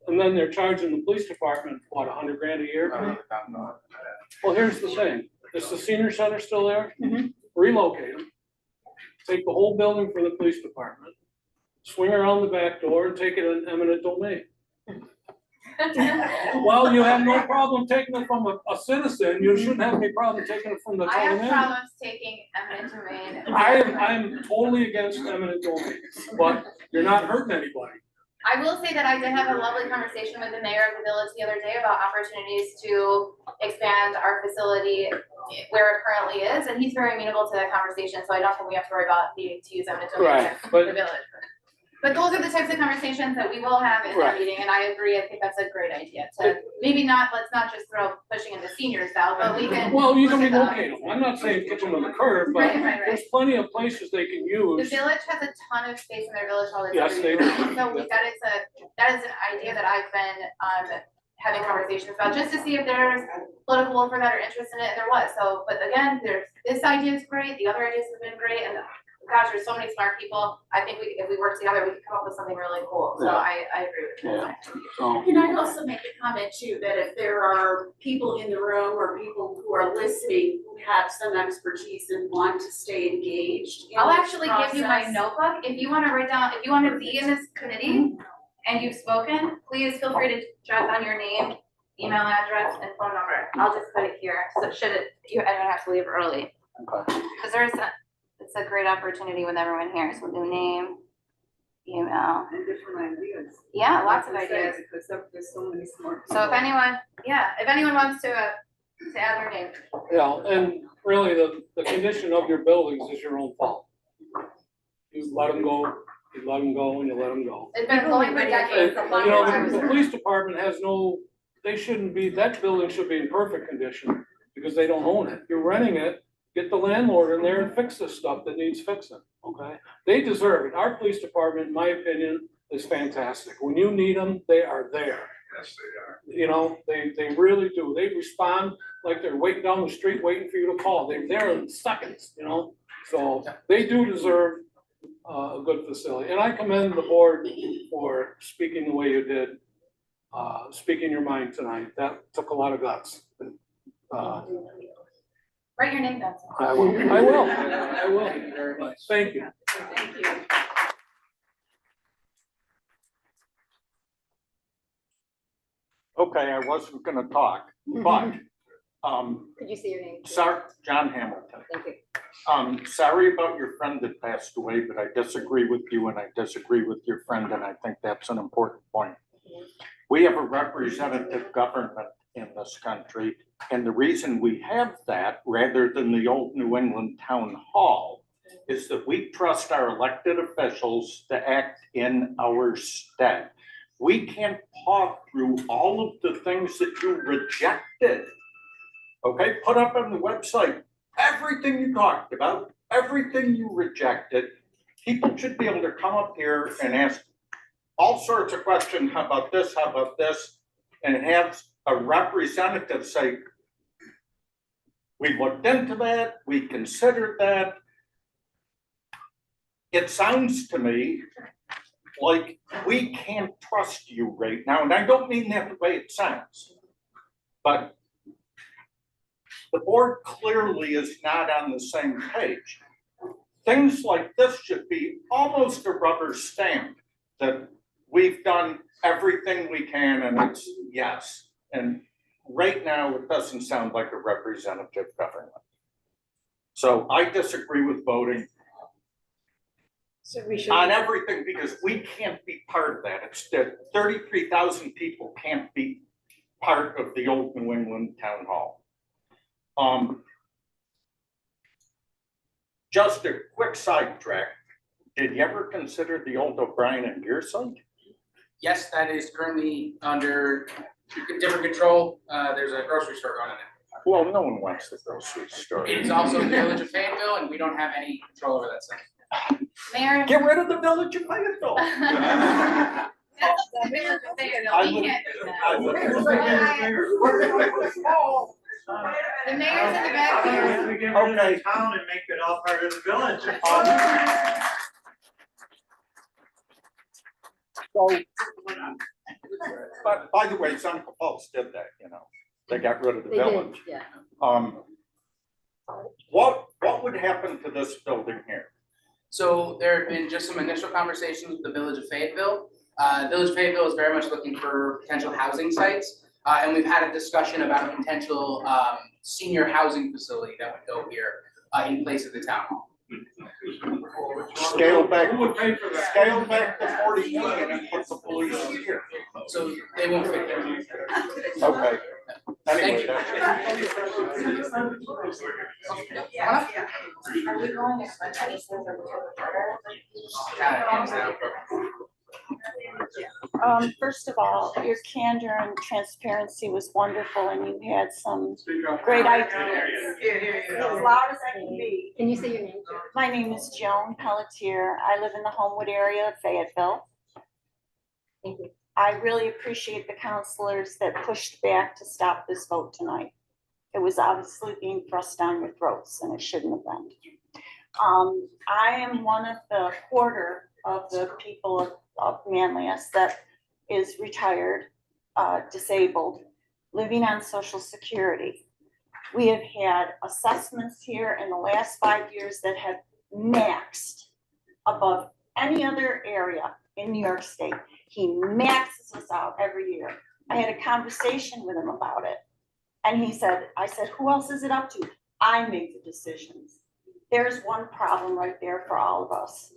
And then they're charging the police department, what, 100 grand a year? Well, here's the thing, is the senior center still there? Relocate them, take the whole building for the police department, swing around the back door and take it in eminent domain. Well, you have no problem taking it from a citizen, you shouldn't have any problem taking it from the I town have manager. problems taking eminent domain. I'm totally against eminent domain, but you're not hurting anybody. I will say that I did have a lovely conversation with the mayor of the village the other day about opportunities to expand our facility where it currently is, and he's very amenable to that conversation, so I don't think we have to worry about needing to use eminent domain Right, in but- the village. But those are the types of conversations that we will have in our Right. meeting, and I agree, I think that's a great idea to, maybe not, let's not just throw pushing into seniors now, but we can. Well, you can look at the relocate them, I'm not saying kick them to the curb, but Right. there's plenty of places they can The use. village has a ton of space in their village hall. It's Yes, they do. So that is an idea that I've been, having conversations about, just to see if there's political will for that or interest in it, and there was, so, but again, this idea is great, the other ideas have been great, and gosh, there's so many smart people, I think if we work together, we could come up with something really cool, so Yeah. I agree with you. Yeah, so, Can I also make the comment too, that if there are people in the room or people who are listening who have some expertise and want to stay engaged in I'll this actually give you my process- notebook, if you wanna write down, if you wanna be in this committee and you've spoken, please feel free to jot down your name, email address, and phone number. I'll just put it here, so I don't have to leave early. okay. Cause it's a great opportunity with everyone here, so new name, email, And different ideas. yeah, lots of Like I said, ideas. Because there's so many smart So if people. if anyone wants to add their name. Yeah, and really, the condition of your buildings is your own fault. You let them go, and you let them go. It's been going for decades, And, so long you as I know, was the there. police department has no, they shouldn't be, that building should be in perfect condition, because they don't own it. You're renting it, get the landlord in there and fix the stuff that needs fixing, okay? They deserve it. Our police department, in my opinion, is fantastic. When you need them, they are there. Yes, they are. You know, they really do. They respond like they're waiting down the street, waiting for you to call. They're there in seconds, you know? So they do deserve a good facility. And I commend the board for speaking the way you did, speaking your mind tonight. That took a lot of guts. Write your name down. I will. Thank you very much. Thank you. Thank you. Okay, I wasn't gonna talk, but, Could you say your name? please? sorry, John Hamilton. Thank you. Sorry about your friend that passed away, but I disagree with you and I disagree with your friend, and I think that's an important point. We have a representative government in this country, and the reason we have that, rather than the old New England Town Hall, is that we trust our elected officials to act in our stead. We can't talk through all of the things that you rejected. Okay, put up on the website, everything you talked about, everything you rejected. People should be able to come up here and ask all sorts of questions, how about this, and have a representative say, we looked into that, we considered that. It sounds to me like we can't trust you right now, and I don't mean that the way it sounds. But the board clearly is not on the same page. Things like this should be almost a rubber stamp that we've done everything we can and it's yes. And right now, it doesn't sound like a representative government. So I disagree with voting So we should. on everything because we can't be part of that. It's that 33,000 people can't be part of the old New England Town Hall. Just a quick sidetrack. Did you ever consider the old O'Brien and Gear site? Yes, that is currently under different control. There's a grocery store going in it. Well, no one wants the grocery store. It is also the village of Fayetteville, and we don't have any control over that site. Mayor. Get rid of the village of Fayetteville. That's the mayor of Fayetteville. We can't do that. The mayor's in the back here. We get rid of the town and make it all part of the village. So, but by the way, Seneca Falls did that, you know, they got rid of the They did, village. yeah. What would happen to this building here? So there have been just some initial conversations with the village of Fayetteville. Village of Fayetteville is very much looking for potential housing sites. And we've had a discussion about a potential senior housing facility that would go here in place of the town hall. Scale back, scale back to 40 million and put the police here. So they won't fit there. Okay. Thank you. Are we going First of all, your candor and transparency was wonderful and you had some great ideas. As loud as I can be. Can you say your name? My name is Joan Pelletier. I live in the Homewood area of Fayetteville. Thank you. I really appreciate the counselors that pushed back to stop this vote tonight. It was obviously being thrust down your throats and it shouldn't have been. I am one of the quarter of the people of Manlius that is retired, disabled, living on Social Security. We have had assessments here in the last 5 years that have maxed above any other area in New York State. He maxes us out every year. I had a conversation with him about it. And he said, I said, who else is it up to? I make the decisions. There's one problem right there for all of us.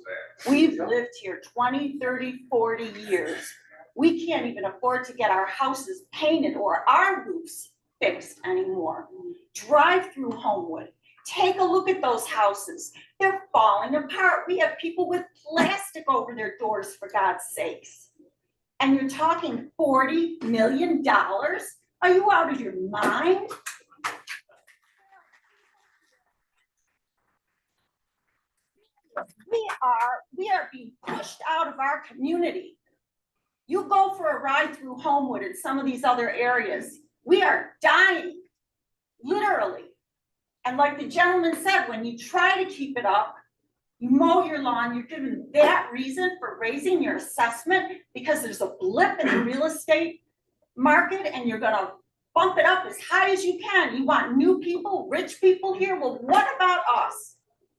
We've lived here 20, 30, 40 years. We can't even afford to get our houses painted or our roofs fixed anymore. Drive through Homewood. Take a look at those houses. They're falling apart. We have people with plastic over their doors, for God's sakes. And you're talking $40 million? Are you out of your mind? We are being pushed out of our community. You go for a ride through Homewood and some of these other areas. We are dying, literally. And like the gentleman said, when you try to keep it up, you mow your lawn, you're given that reason for raising your assessment because there's a blip in the real estate market and you're gonna bump it up as high as you can. You want new people, rich people here? Well, what about us?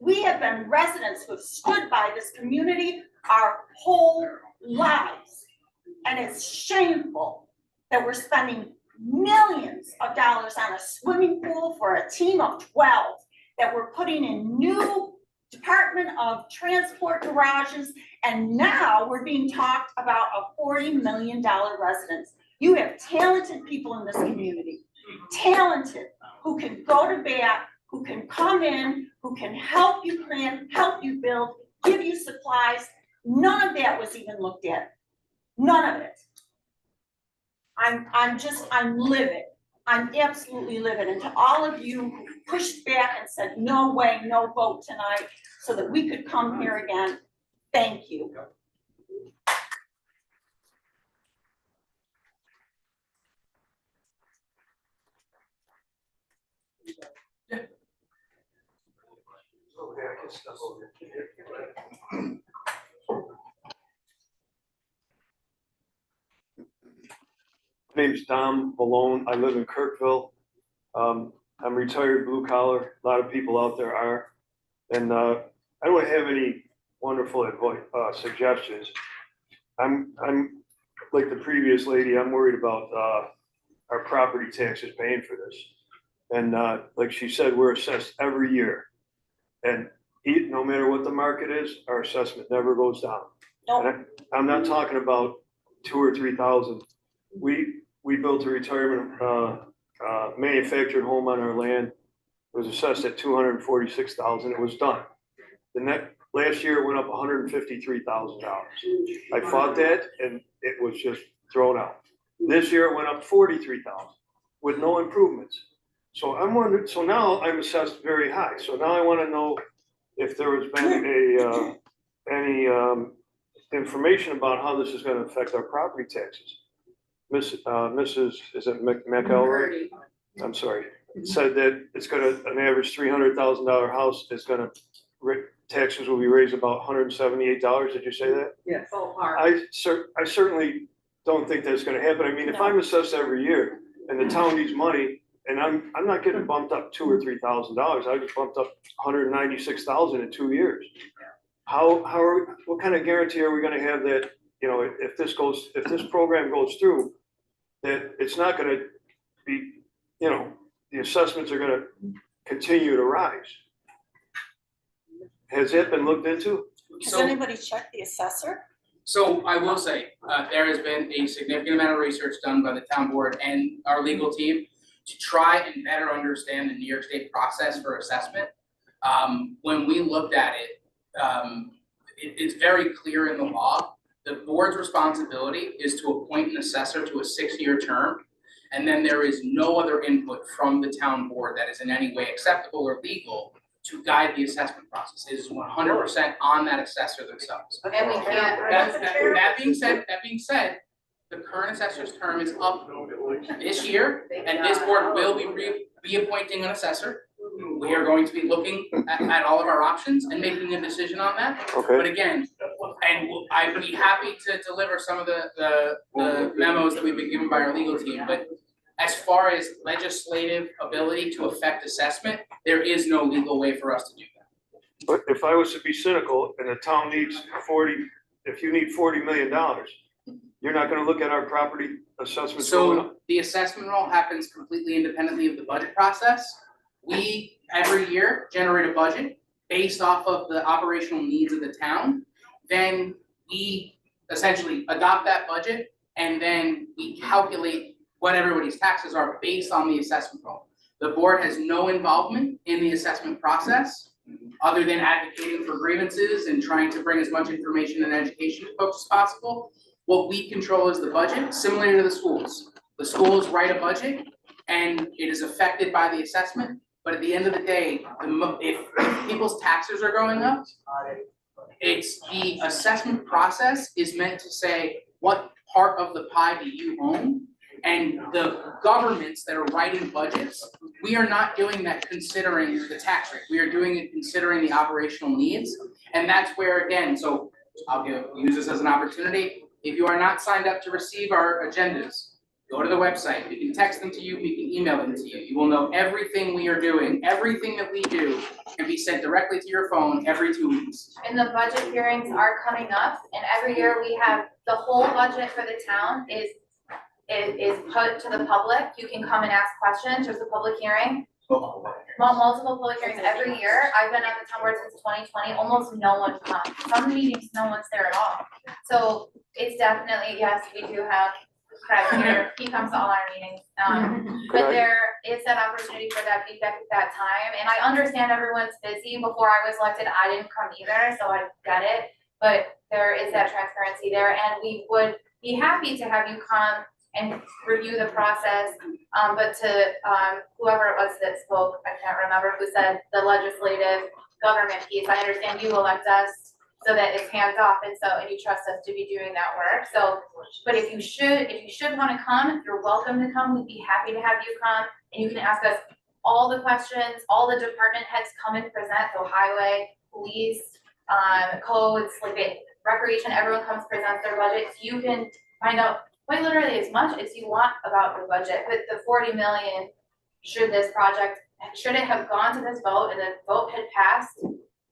We have been residents who have stood by this community our whole lives. And it's shameful that we're spending millions of dollars on a swimming pool for a team of 12, that we're putting in new Department of Transport garages, and now we're being talked about a $40 million residence. You have talented people in this community, talented, who can go to bat, who can come in, who can help you plan, help you build, give you supplies. None of that was even looked at. None of it. I'm livid. I'm absolutely livid. And to all of you who pushed back and said, no way, no vote tonight, so that we could come here again, thank you. My name's Tom Malone. I live in Kirkville. I'm retired blue collar. A lot of people out there are. And I don't have any wonderful advice, suggestions. I'm like the previous lady, I'm worried about our property taxes paying for this. And like she said, we're assessed every year. And no matter what the market is, our assessment never goes down. And I'm not talking about 2,000 or 3,000. We built a retirement manufactured home on our land. It was assessed at $246,000. It was done. Last year it went up $153,000. I fought that and it was just thrown out. This year it went up $43,000 with no improvements. So I'm wondering. So now I'm assessed very high. So now I want to know if there has been any information about how this is going to affect our property taxes. Mrs. is it McElroy? I'm sorry. Said that it's going to, an average $300,000 house is going to, taxes will be raised about $178. Did you say that? Yes. I certainly don't think that's going to happen. I mean, if I'm assessed every year and the town needs money and I'm not getting bumped up $2,000 or $3,000, I just bumped up $196,000 in 2 years. What kind of guarantee are we going to have that you know, if this program goes through, that it's not gonna be, you know, the assessments are gonna continue to rise. Has that been looked into? Has anybody checked the assessor? So I will say, there has been a significant amount of research done by the town board and our legal team to try and better understand the New York State process for assessment. When we looked at it, it's very clear in the law. The board's responsibility is to appoint an assessor to a 6-year term. And then there is no other input from the town board that is in any way acceptable or legal to guide the assessment process. It is 100% on that assessor themselves. And we can't. That being said, the current assessor's term is up this year, and this board will be reappointing an assessor. We are going to be looking at all of our options and making a decision on that. Okay. But again, and I'd be happy to deliver some of the memos that we've been given by our legal team, but as far as legislative ability to affect assessment, there is no legal way for us to do that. But if I was to be cynical and the town needs if you need $40 million, you're not gonna look at our property assessments going up? So the assessment roll happens completely independently of the budget process. We, every year, generate a budget based off of the operational needs of the town. Then we essentially adopt that budget and then we calculate what everybody's taxes are based on the assessment roll. The board has no involvement in the assessment process, other than advocating for grievances and trying to bring as much information and education to folks as possible. What we control is the budget, similar to the schools. The schools write a budget and it is affected by the assessment, but at the end of the day, if people's taxes are going up, it's the assessment process is meant to say, what part of the pie do you own? And the governments that are writing budgets, we are not doing that considering the tax rate. We are doing it considering the operational needs. And that's where, again, so I'll use this as an opportunity. If you are not signed up to receive our agendas, go to the website. We can text them to you, we can email them to you. You will know everything we are doing. Everything that we do can be sent directly to your phone every 2 weeks. And the budget hearings are coming up, and every year we have, the whole budget for the town is put to the public. You can come and ask questions. There's a public hearing. Multiple public hearings every year. I've been at the town board since 2020. Almost no one comes. Some meetings, no one's there at all. So it's definitely, yes, we do have Craig here. He comes to all our meetings. But there is that opportunity for that feedback at that time. And I understand everyone's busy. Before I was elected, I didn't come either, so I get it. But there is that transparency there, and we would be happy to have you come and review the process, but to whoever it was that spoke, I can't remember who said the legislative government piece, I understand you elect us so that it's hands off and you trust us to be doing that work. So, but if you should wanna come, you're welcome to come, we'd be happy to have you come, and you can ask us all the questions, all the department heads come and present, so highway, police, codes, like recreation, everyone comes presents their budgets, you can find out quite literally as much as you want about the budget. But the 40 million, should it have gone to this vote and the vote had passed,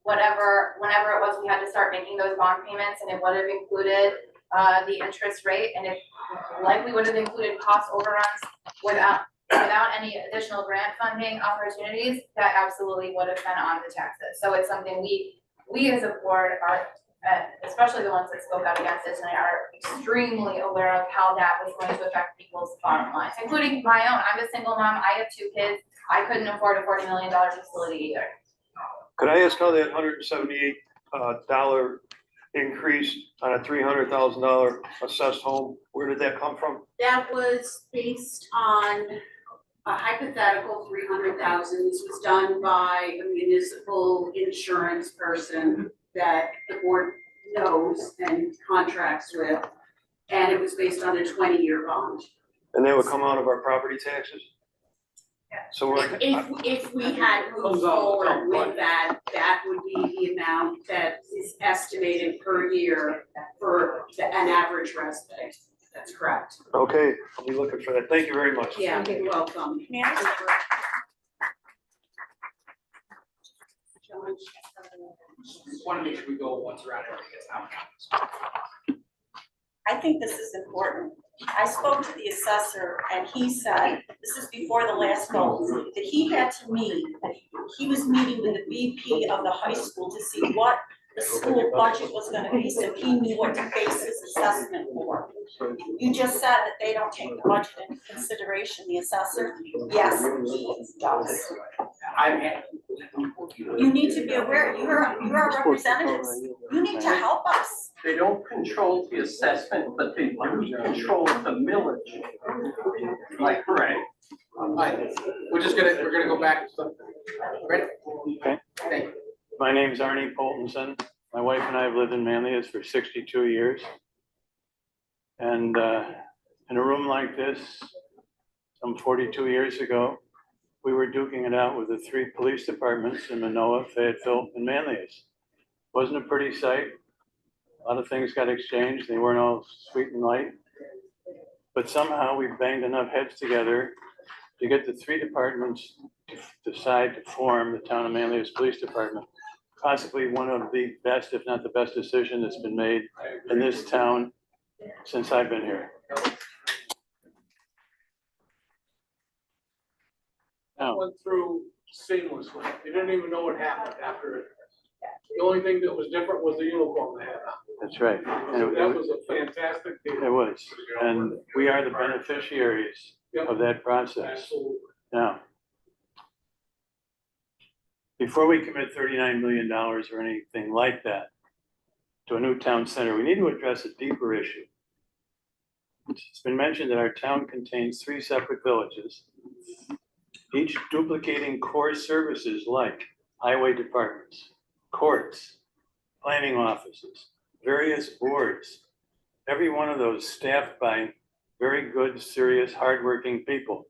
whenever it was, we had to start making those bond payments, and it would have included the interest rate, and it likely would have included cost overruns without any additional grant funding opportunities, that absolutely would have been on the taxes. So it's something we as a board are, especially the ones that spoke out against it tonight, are extremely aware of how that was going to affect people's bottom lines, including my own. I'm a single mom, I have 2 kids, I couldn't afford a $40 million facility either. Could I ask how that $178 increase on a $300,000 assessed home, where did that come from? That was based on a hypothetical 300,000. This was done by a municipal insurance person that the board knows and contracts with, and it was based on a 20-year bond. And that would come out of our property taxes? So we're. If we had moved forward with that, that would be the amount that is estimated per year for an average resident. That's correct. Okay, I'll be looking for that. Thank you very much. Yeah, you're welcome. Just wanna make sure we go once around everything gets out. I think this is important. I spoke to the assessor and he said, this is before the last vote, that he had to meet, he was meeting with the VP of the high school to see what the school budget was gonna be, so he knew what to base his assessment for. You just said that they don't take the budget into consideration, the assessor. Yes, he does. You need to be aware, you're our representatives. You need to help us. They don't control the assessment, but they do control the millage. Like, right. Alright, we're gonna go back to something. Ready? Okay. Thank you. My name's Arnie Poltenson. My wife and I have lived in Manlius for 62 years. And in a room like this, some 42 years ago, we were duking it out with the 3 police departments in Manoa, Fayetteville, and Manlius. Wasn't a pretty sight. A lot of things got exchanged. They weren't all sweet and light. But somehow we banged enough heads together to get the 3 departments to decide to form the town of Manlius Police Department. Possibly one of the best, if not the best decision that's been made in this town since I've been here. That went through seamlessly. You didn't even know what happened after it. The only thing that was different was the uniform they had on. That's right. And That was a fantastic deal. it was, and we are the beneficiaries of that process. Absolutely. Now, before we commit $39 million or anything like that to a new town center, we need to address a deeper issue. It's been mentioned that our town contains 3 separate villages, each duplicating core services like highway departments, courts, planning offices, various boards. Every one of those staffed by very good, serious, hardworking people.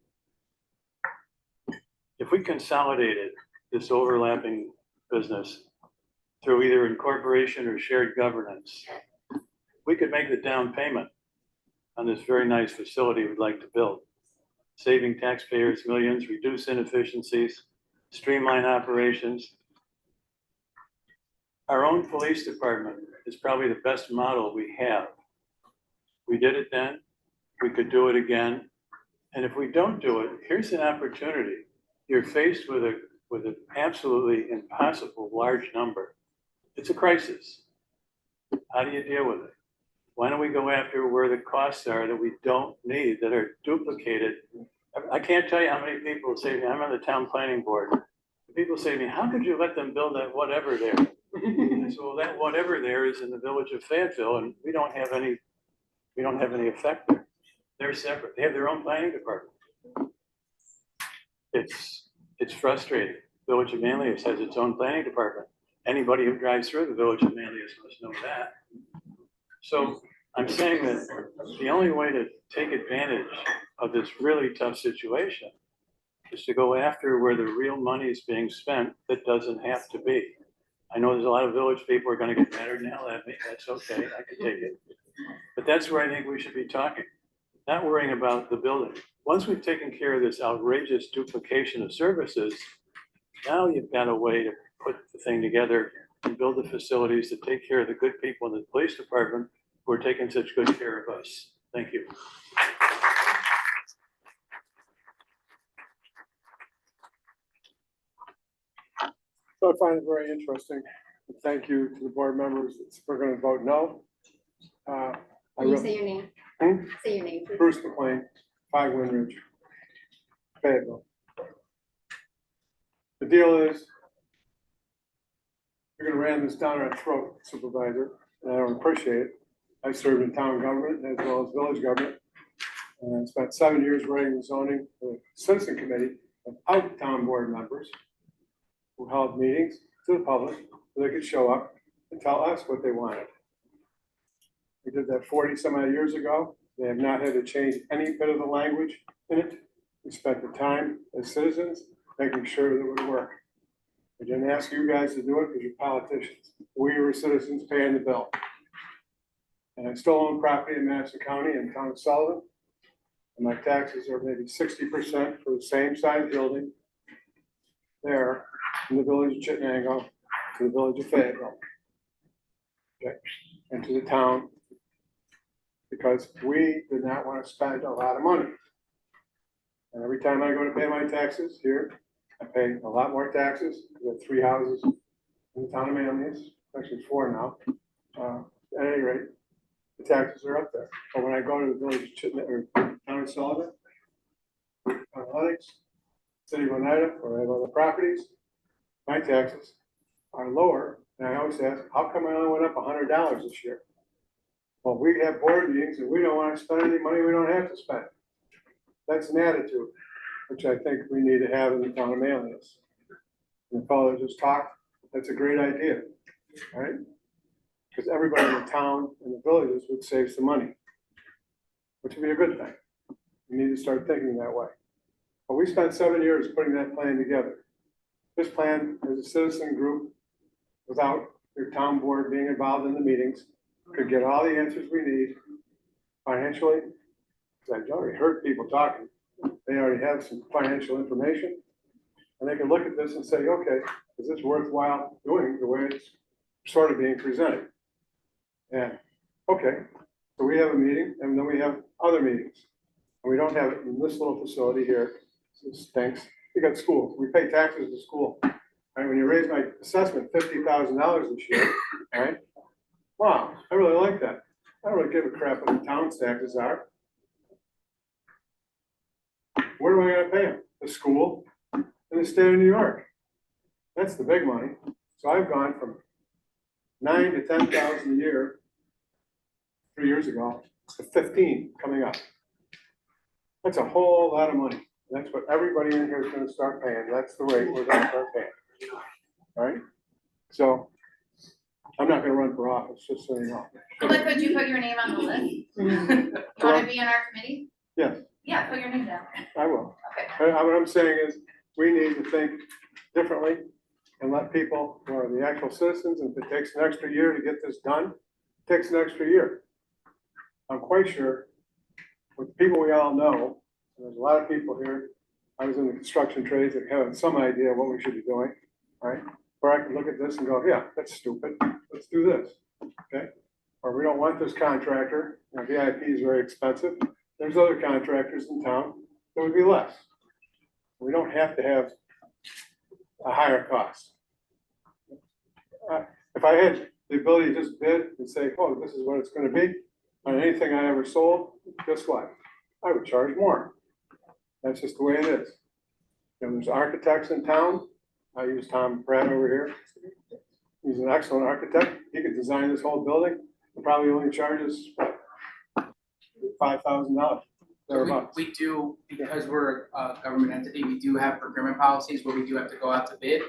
If we consolidated this overlapping business through either incorporation or shared governance, we could make the down payment on this very nice facility we'd like to build, saving taxpayers millions, reduce inefficiencies, streamline operations. Our own police department is probably the best model we have. We did it then, we could do it again. And if we don't do it, here's an opportunity. You're faced with an absolutely impossible large number. It's a crisis. How do you deal with it? Why don't we go after where the costs are that we don't need, that are duplicated? I can't tell you how many people say to me, I'm on the town planning board. People say to me, how could you let them build that whatever there? So that whatever there is in the village of Fayetteville, and we don't have any effect there. They're separate. They have their own planning department. It's frustrating. Village of Manlius has its own planning department. Anybody who drives through the village of Manlius must know that. So I'm saying that the only way to take advantage of this really tough situation is to go after where the real money is being spent that doesn't have to be. I know there's a lot of village people who are gonna get mad and yell at me. That's okay, I can take it. But that's where I think we should be talking, not worrying about the building. Once we've taken care of this outrageous duplication of services, now you've got a way to put the thing together and build the facilities to take care of the good people in the police department who are taking such good care of us. Thank you. So I find it very interesting. Thank you to the board members. We're going to vote no. Can you say your name? Say your name, please. Bruce McLean, 5 Windridge, Fayetteville. The deal is, you're gonna ram this down our throat, Supervisor, and I don't appreciate it. I served in town government as well as village government. And I spent 7 years writing the zoning for the citizen committee without town board members who held meetings to the public so they could show up and tell us what they wanted. We did that 40 some odd years ago. They have not had to change any bit of the language in it. We spent the time as citizens making sure that it would work. We didn't ask you guys to do it because you're politicians. We were citizens paying the bill. And I still own property in Madison County and Town of Sullivan. And my taxes are maybe 60% for the same size building there in the village of Chittenango to the village of Fayetteville. Okay, and to the town because we did not want to spend a lot of money. And every time I go to pay my taxes here, I pay a lot more taxes. We have 3 houses in the town of Manlius, actually 4 now. At any rate, the taxes are up there. But when I go to the village of Chittenden or town of Sullivan, Lennox, City of Oneida, or I have other properties, my taxes are lower. And I always ask, how come I only went up $100 this year? Well, we have board meetings and we don't want to spend any money we don't have to spend. That's an attitude, which I think we need to have in the town of Manlius. And the fellow just talked, that's a great idea, right? Because everybody in the town and the villages would save some money, which would be a good thing. We need to start thinking that way. But we spent 7 years putting that plan together. This plan is a citizen group without your town board being involved in the meetings, could get all the answers we need financially. I've already heard people talking. They already have some financial information. And they can look at this and say, okay, is this worthwhile doing the way it's sort of being presented? And, okay, so we have a meeting and then we have other meetings. And we don't have it in this little facility here. It stinks. We got schools. We pay taxes to school. Right, when you raise my assessment $50,000 this year, right? Wow, I really like that. I don't really give a crap what the town's taxes are. Where am I gonna pay them? The school and the state of New York. That's the big money. So I've gone from 9 to 10,000 a year 3 years ago to 15 coming up. That's a whole lot of money. That's what everybody in here is gonna start paying. That's the rate we're gonna start paying. All right? So I'm not gonna run for office, just so you know. But could you put your name on the list? You wanna be in our committee? Yes, Yeah, put your name down. I will. Okay. What I'm saying is, we need to think differently and let people who are the actual citizens, and if it takes an extra year to get this done, it takes an extra year. I'm quite sure with the people we all know, and there's a lot of people here, I was in the construction trades that have some idea of what we should be doing, right? Where I can look at this and go, yeah, that's stupid, let's do this, okay? Or we don't want this contractor, VIP is very expensive. There's other contractors in town that would be less. We don't have to have a higher cost. If I had the ability to just bid and say, oh, this is what it's gonna be, on anything I ever sold, guess what? I would charge more. That's just the way it is. And there's architects in town. I use Tom Pratt over here. He's an excellent architect. He could design this whole building. He probably only charges $5,000 thereabouts. We do, because we're a government entity, we do have procurement policies where we do have to go out to bid.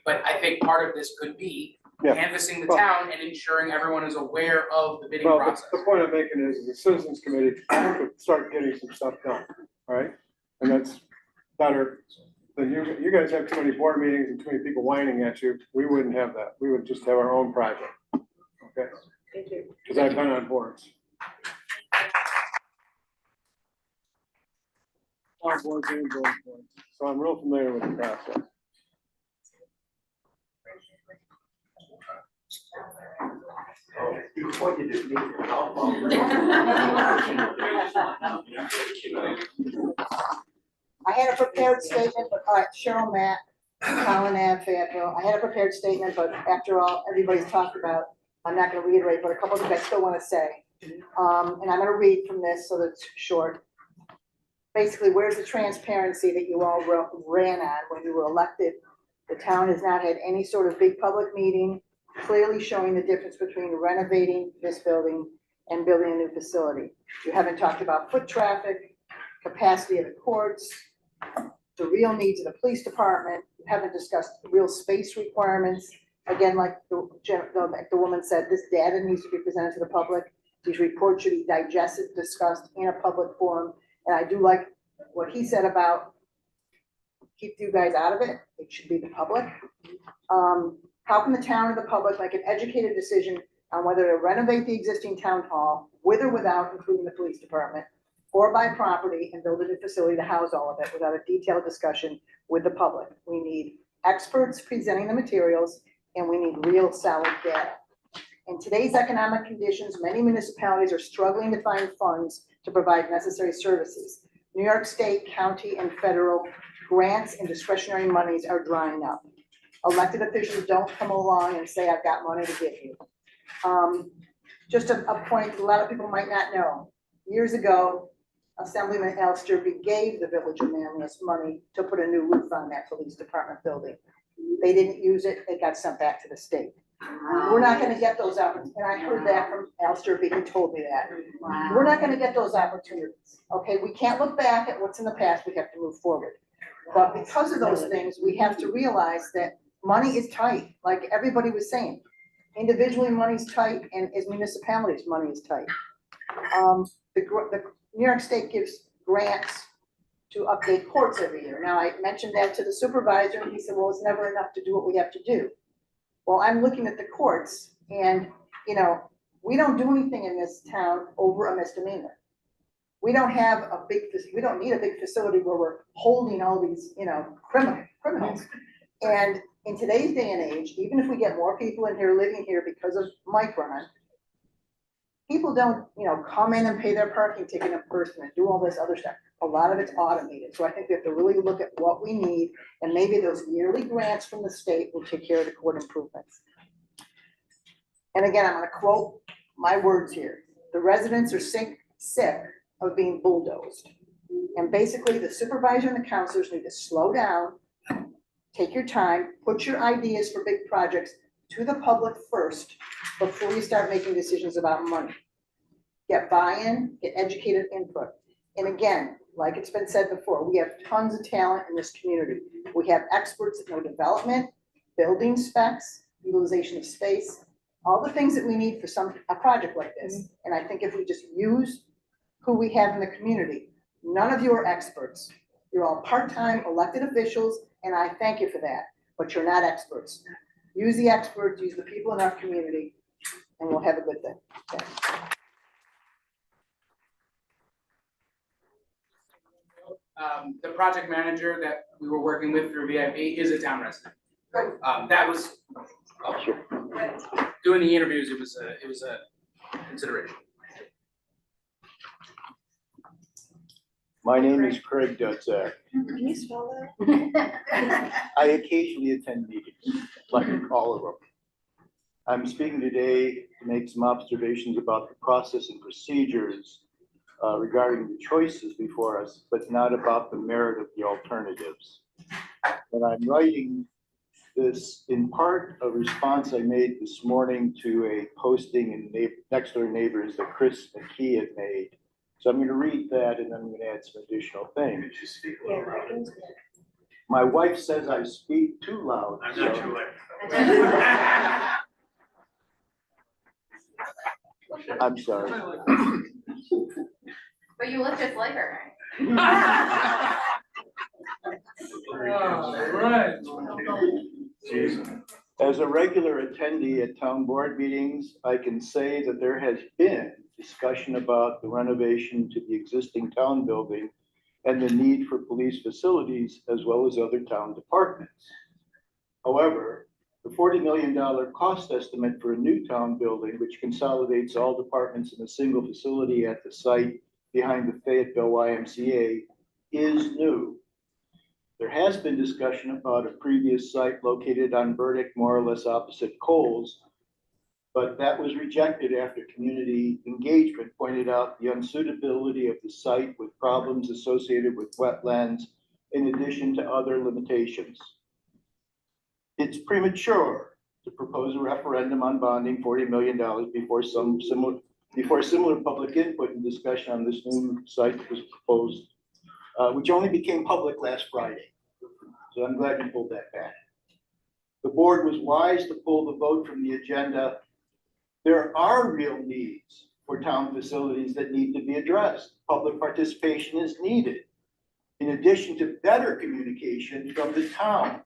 But I think part of this could be canvassing the town and ensuring everyone is aware of the bidding process. The point I'm making is the citizens committee could start getting some stuff done, all right? And that's better than you guys have too many board meetings and too many people whining at you. We wouldn't have that. We would just have our own project, okay? Thank you. Because I've been on boards. On boards and boards. So I'm real familiar with the process. I had a prepared statement, but, all right, Cheryl Matt, Colin Ave, Fayetteville. I had a prepared statement, but after all, everybody's talked about, I'm not gonna reiterate, but a couple of things I still wanna say. And I'm gonna read from this so that it's short. Basically, where's the transparency that you all ran on when you were elected? The town has not had any sort of big public meeting, clearly showing the difference between renovating this building and building a new facility. You haven't talked about foot traffic, capacity of the courts, the real needs of the police department. You haven't discussed real space requirements. Again, like the woman said, this data needs to be presented to the public. These reports should be digested, discussed in a public forum. And I do like what he said about keep you guys out of it. It should be the public. How can the town or the public make an educated decision on whether to renovate the existing town hall with or without including the police department, or buy property and build a new facility to house all of it without a detailed discussion with the public? We need experts presenting the materials, and we need real solid data. In today's economic conditions, many municipalities are struggling to find funds to provide necessary services. New York State, county, and federal grants and discretionary monies are drying up. Elected officials don't come along and say, I've got money to give you. Just a point a lot of people might not know. Years ago, Assemblyman Al Sturpey gave the village of Manlius money to put a new roof on that police department building. They didn't use it, it got sent back to the state. We're not gonna get those opportunities, and I heard that from Al Sturpey, he told me that. We're not gonna get those opportunities, okay? We can't look back at what's in the past, we have to move forward. But because of those things, we have to realize that money is tight, like everybody was saying. Individually, money's tight, and as municipalities, money is tight. The New York State gives grants to update courts every year. Now, I mentioned that to the supervisor, and he said, well, it's never enough to do what we have to do. Well, I'm looking at the courts, and, you know, we don't do anything in this town over a misdemeanor. We don't have a big, we don't need a big facility where we're holding all these, you know, criminals. And in today's day and age, even if we get more people in here living here because of Micron, people don't, you know, come in and pay their parking ticket in person and do all this other stuff. A lot of it's automated. So I think we have to really look at what we need, and maybe those yearly grants from the state will take care of the court improvements. And again, I'm gonna quote my words here. The residents are sick of being bulldozed. And basically the supervisor and the counselors need to slow down, take your time, put your ideas for big projects to the public first before you start making decisions about money. Get buy-in, get educated input. And again, like it's been said before, we have tons of talent in this community. We have experts that know development, building specs, utilization of space, all the things that we need for a project like this. And I think if we just use who we have in the community, none of you are experts. You're all part-time elected officials, and I thank you for that, but you're not experts. Use the experts, use the people in our community, and we'll have a good thing. Okay. The project manager that we were working with through VIP is a town resident. That was, doing the interviews, it was a consideration. My name is Craig Dutzak. Can you spell that? I occasionally attend meetings, like all of them. I'm speaking today to make some observations about the process and procedures regarding the choices before us, but not about the merit of the alternatives. And I'm writing this in part a response I made this morning to a posting in Next Door Neighbors that Chris McKee had made. So I'm going to read that, and then I'm going to add some additional things. My wife says I speak too loud. I'm not too late. I'm sorry. But you look just like her. Right. As a regular attendee at town board meetings, I can say that there has been discussion about the renovation to the existing town building and the need for police facilities as well as other town departments. However, the $40 million cost estimate for a new town building, which consolidates all departments in a single facility at the site behind the Fayetteville YMCA, is new. There has been discussion about a previous site located on Burdick, more or less opposite Coles, but that was rejected after community engagement pointed out the unsuitability of the site with problems associated with wetlands, in addition to other limitations. It's premature to propose a referendum on bonding $40 million before similar public input and discussion on this new site was proposed, which only became public last Friday. So I'm glad you pulled that back. The board was wise to pull the vote from the agenda. There are real needs for town facilities that need to be addressed. Public participation is needed, in addition to better communication from the town.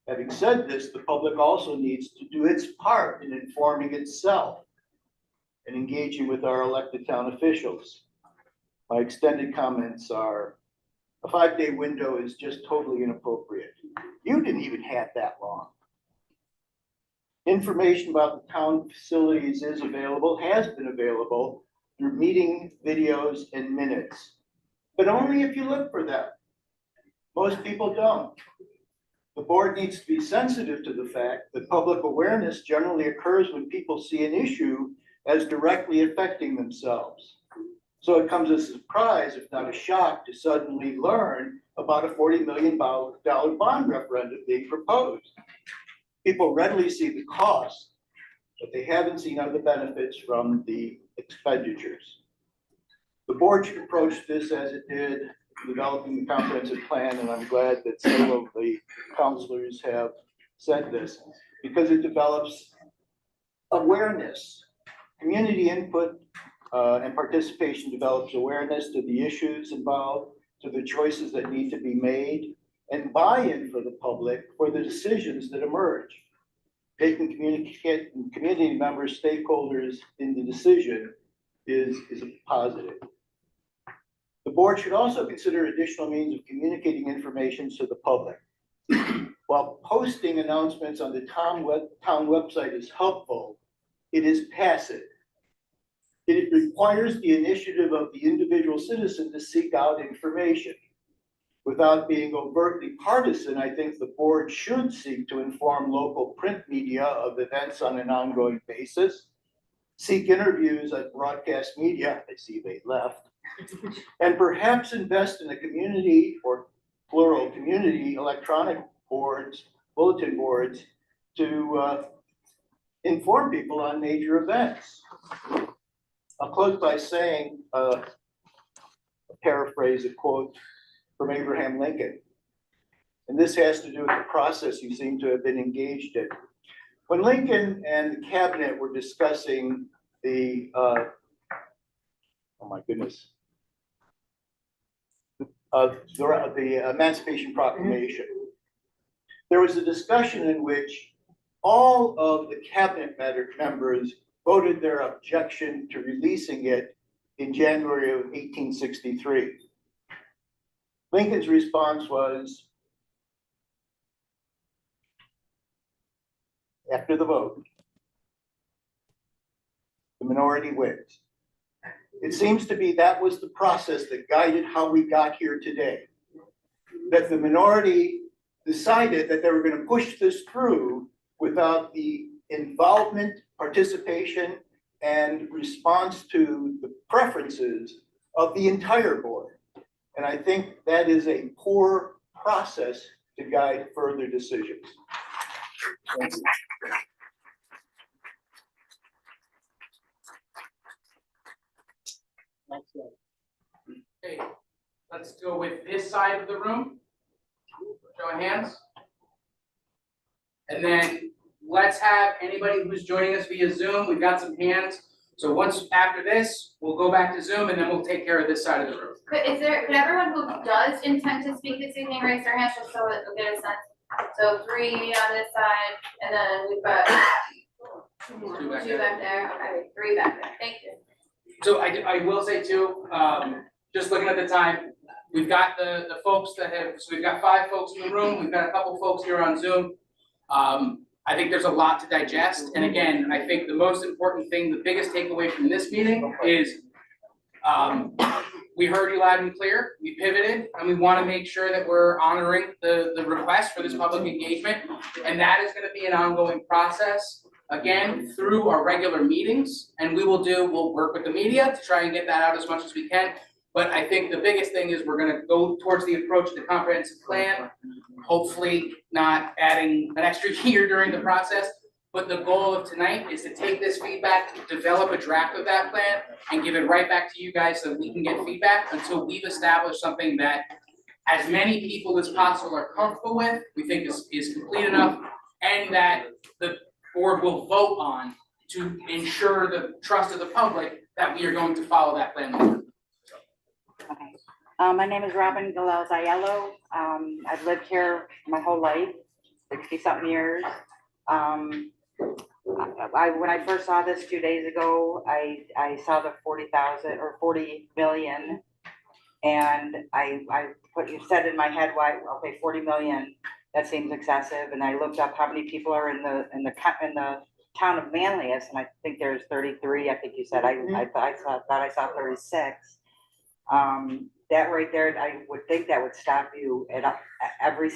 Having said this, the public also needs to do its part in informing itself and engaging with our elected town officials. My extended comments are, a 5-day window is just totally inappropriate. You didn't even have that long. Information about the town facilities is available, has been available through meeting videos and minutes, but only if you look for them. Most people don't. The board needs to be sensitive to the fact that public awareness generally occurs when people see an issue as directly affecting themselves. So it comes as a surprise, if not a shock, to suddenly learn about a $40 million bond referendum being proposed. People readily see the cost, but they haven't seen other benefits from the expenditures. The board should approach this as it did developing the comprehensive plan, and I'm glad that some of the counselors have said this, because it develops awareness. Community input and participation develops awareness to the issues involved, to the choices that need to be made, and buy-in for the public for the decisions that emerge. Taking community members, stakeholders in the decision is a positive. The board should also consider additional means of communicating information to the public. While posting announcements on the town website is helpful, it is passive. It requires the initiative of the individual citizen to seek out information. Without being overtly partisan, I think the board should seek to inform local print media of events on an ongoing basis, seek interviews at broadcast media, I see they left, and perhaps invest in a community, or plural community, electronic boards, bulletin boards, to inform people on major events. I'll close by saying, paraphrase a quote from Abraham Lincoln. And this has to do with the process you seem to have been engaged in. When Lincoln and the cabinet were discussing the, oh my goodness, the Emancipation Proclamation, there was a discussion in which all of the cabinet members voted their objection to releasing it in January of 1863. Lincoln's response was, after the vote, the minority wins. It seems to be that was the process that guided how we got here today. That the minority decided that they were going to push this through without the involvement, participation, and response to the preferences of the entire board. And I think that is a poor process to guide further decisions. Thank you. Okay, let's go with this side of the room. Show of hands. And then let's have anybody who's joining us via Zoom. We've got some hands. So once after this, we'll go back to Zoom and then we'll take care of this side of the room. Could everyone who does intend to speak this evening raise their hands just so that we'll get a sense? So 3 on this side, and then we've got two back there, okay, 3 back there, thank you. So I will say too, just looking at the time, we've got the folks that have, so we've got 5 folks in the room, we've got a couple folks here on Zoom. I think there's a lot to digest, and again, I think the most important thing, the biggest takeaway from this meeting is we heard you loud and clear, we pivoted, and we want to make sure that we're honoring the request for this public engagement, and that is going to be an ongoing process, again, through our regular meetings, and we'll work with the media to try and get that out as much as we can. But I think the biggest thing is we're gonna go towards the approach of the comprehensive plan, hopefully not adding an extra year during the process. But the goal of tonight is to take this feedback, develop a draft of that plan, and give it right back to you guys so we can get feedback until we've established something that as many people as possible are comfortable with, we think is complete enough, and that the board will vote on to ensure the trust of the public that we are going to follow that plan. Okay, my name is Robin Galez Aiello. I've lived here my whole life, 60-something years. When I first saw this 2 days ago, I saw the 40,000 or 40 million, and you said in my head, why, okay, 40 million, that seems excessive, and I looked up how many people are in the town of Manlius, and I think there's 33, I think you said, I thought I saw 36. That right there, I would think that would stop you at every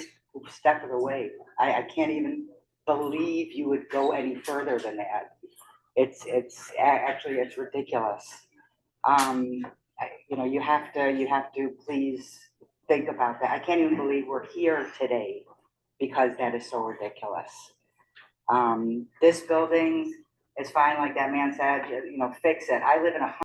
step of the way. I can't even believe you would go any further than that. Actually, it's ridiculous. You know, you have to please think about that. I can't even believe we're here today because that is so ridiculous. This building is fine, like that man said, you know, fix it. I live in a